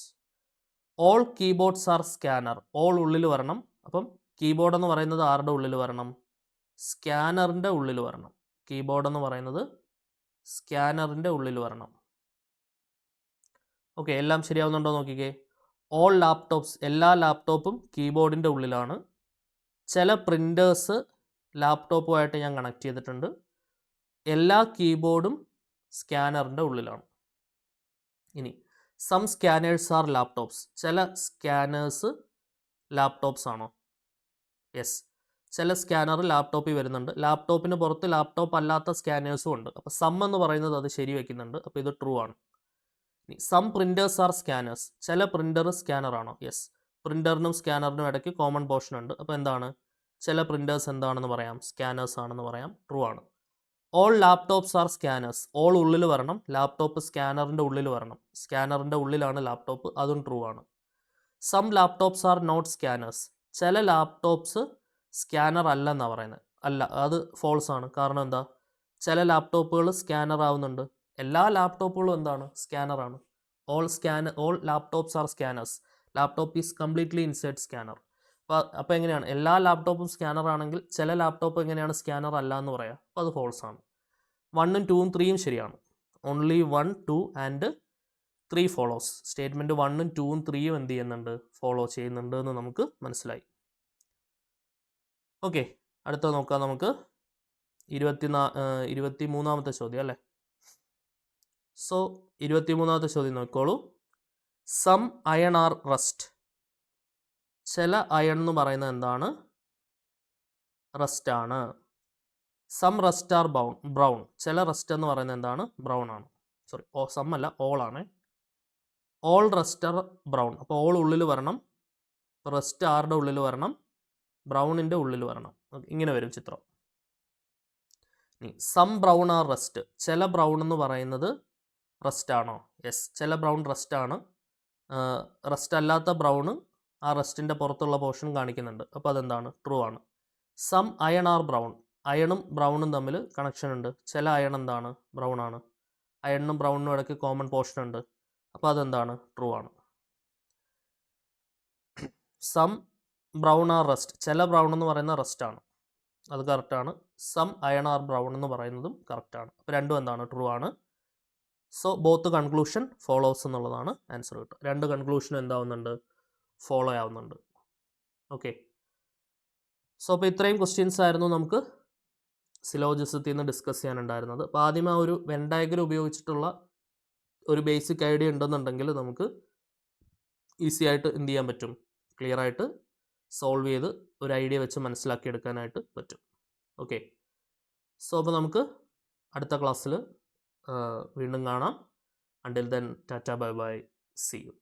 All keyboards are scanner. All ഉള്ളിൽ വരണം. അപ്പം കീബോർഡ് എന്ന് പറയുന്നത് ആരുടെ ഉള്ളിൽ വരണം? സ്കാനറിൻ്റെ ഉള്ളിൽ വരണം. കീബോർഡ് എന്ന് പറയുന്നത് സ്കാനറിൻ്റെ ഉള്ളിൽ വരണം. ഓക്കെ, എല്ലാം ശരിയാവുന്നുണ്ടോ നോക്കിക്കേ. ഓൾ ലാപ്ടോപ്സ്, എല്ലാ ലാപ്ടോപ്പും കീബോർഡിൻ്റെ ഉള്ളിലാണ്. ചില പ്രിൻറ്റേഴ്സ് ലാപ്ടോപ്പുമായിട്ട് ഞാൻ കണക്ട് ചെയ്തിട്ടുണ്ട്. എല്ലാ കീബോർഡും സ്കാനറിൻ്റെ ഉള്ളിലാണ്. ഇനി സം സ്കാനേഴ്സ് ആർ ലാപ്ടോപ്സ്. ചില സ്കാനേഴ്സ് ലാപ്ടോപ്സ് ആണോ? യെസ്, ചില സ്കാനർ ലാപ്ടോപ്പിൽ വരുന്നുണ്ട്. ലാപ്ടോപ്പിന് പുറത്ത് ലാപ്ടോപ്പ് അല്ലാത്ത സ്കാനേഴ്സും ഉണ്ട്. അപ്പോൾ സം എന്ന് പറയുന്നത് അത് ശരി വയ്ക്കുന്നുണ്ട്. അപ്പോൾ ഇത് ട്രൂ ആണ്. ഇനി സം പ്രിൻറ്റേഴ്സ് ആർ സ്കാനേഴ്സ്. ചില പ്രിൻറ്റർ സ്കാനറാണോ? യെസ്, പ്രിൻറ്ററിനും സ്കാനറിനും ഇടയ്ക്ക് കോമൺ പോർഷൻ ഉണ്ട്. അപ്പോൾ എന്താണ്? ചില പ്രിൻറ്റേഴ്സ് എന്താണെന്ന് പറയാം? സ്കാനേഴ്സ് ആണെന്ന് പറയാം. ട്രൂ ആണ്. All laptops are scanners. All ഉള്ളിൽ വരണം. ലാപ്ടോപ്പ് സ്കാനറിൻ്റെ ഉള്ളിൽ വരണം. സ്കാനറിൻ്റെ ഉള്ളിലാണ് ലാപ്ടോപ്പ്, അതും ട്രൂ ആണ്. Some laptops are not scanners. ചില ലാപ്ടോപ്സ് സ്കാനർ അല്ലെന്നാണ് പറയുന്നത്. അല്ല, അത് ഫോൾസ് ആണ്. കാരണം എന്താ? ചില ലാപ്ടോപ്പുകൾ സ്കാനർ ആവുന്നുണ്ട്. എല്ലാ ലാപ്ടോപ്പുകളും എന്താണ്? സ്കാനറാണ്. All laptops are scanners. Laptop is completely inside scanner. അപ്പോൾ എങ്ങനെയാണ്? എല്ലാ ലാപ്ടോപ്പും സ്കാനർ ആണെങ്കിൽ ചില ലാപ്ടോപ്പ് എങ്ങനെയാണ് സ്കാനർ അല്ല എന്ന് പറയാം? അപ്പോൾ അത് ഫോൾസ് ആണ്. 1ഉം 2ഉം 3ഉം ശരിയാണ്. Only 1, 2 and 3 follows. സ്റ്റേറ്റ്മെൻറ്റ് 1ഉം 2ഉം 3ഉം എന്ത് ചെയ്യുന്നുണ്ട്? ഫോളോ ചെയ്യുന്നുണ്ട് എന്ന് നമുക്ക് മനസ്സിലായി. ഓക്കെ, അടുത്ത നോക്കാം നമുക്ക്. 23ാമത്തെ ചോദ്യം അല്ലേ? സോ 23ാമത്തെ ചോദ്യം നോക്കിക്കോളൂ. Some iron are rust. ചില അയൺ എന്ന് പറയുന്നത് എന്താണ്? റസ്റ്റ് ആണ്. Some rust are brown. ചില റസ്റ്റ് എന്ന് പറയുന്നത് എന്താണ്? ബ്രൗൺ ആണ്. സോറി, സം അല്ല, ഓൾ ആണ്. All rust are brown. അപ്പോൾ ഓൾ ഉള്ളിൽ വരണം. റസ്റ്റ് ആരുടെ ഉള്ളിൽ വരണം? ബ്രൗണിൻ്റെ ഉള്ളിൽ വരണം. ഇങ്ങനെ വരും ചിത്രം. Some brown are rust. ചില ബ്രൗൺ എന്ന് പറയുന്നത് റസ്റ്റ് ആണോ? യെസ്, ചില ബ്രൗൺ റസ്റ്റ് ആണ്. റസ്റ്റ് അല്ലാത്ത ബ്രൗൺ ആ റസ്റ്റിൻ്റെ പുറത്തുള്ള പോർഷൻ കാണിക്കുന്നുണ്ട്. അപ്പോൾ അതെന്താണ്? ട്രൂ ആണ്. Some iron are brown. അയണും ബ്രൗണും തമ്മിൽ കണക്ഷൻ ഉണ്ട്. ചില അയൺ എന്താണ്? ബ്രൗൺ ആണ്. അയണിനും ബ്രൗണിനും ഇടയ്ക്ക് കോമൺ പോർഷൻ ഉണ്ട്. അപ്പോൾ അതെന്താണ്? ട്രൂ ആണ്. Some brown are rust. ചില ബ്രൗൺ എന്ന് പറയുന്ന റസ്റ്റ് ആണ്, അത് കറക്റ്റാണ്. സം അയൺ ആർ ബ്രൗൺ എന്ന് പറയുന്നതും കറക്റ്റാണ്. അപ്പോൾ രണ്ടും എന്താണ്? ട്രൂ ആണ്. സോ ബോത്ത് കൺക്ലൂഷൻ ഫോളോസ് എന്നുള്ളതാണ് ആൻസർ കിട്ടുക. രണ്ട് കൺക്ലൂഷനും എന്താവുന്നുണ്ട്? ഫോളോ ആവുന്നുണ്ട്. ഓക്കെ, സോ അപ്പോൾ ഇത്രയും ക്വസ്റ്റ്യൻസ് ആയിരുന്നു നമുക്ക് സിലോജിസത്തിൽ നിന്ന് ഡിസ്കസ് ചെയ്യാനുണ്ടായിരുന്നത്. അപ്പോൾ ആദ്യം ആ ഒരു വെൻ ഡയഗ്രം ഉപയോഗിച്ചിട്ടുള്ള ഒരു ബേസിക് ഐഡിയ ഉണ്ടെന്നുണ്ടെങ്കിൽ നമുക്ക് ഈസി ആയിട്ട് എന്ത് ചെയ്യാൻ പറ്റും? ക്ലിയർ ആയിട്ട് സോൾവ് ചെയ്ത് ഒരു ഐഡിയ വെച്ച് മനസ്സിലാക്കിയെടുക്കാനായിട്ട് പറ്റും. ഓക്കെ, സോ അപ്പോൾ നമുക്ക് അടുത്ത ക്ലാസ്സിൽ വീണ്ടും കാണാം. Until then tata bye bye, see U.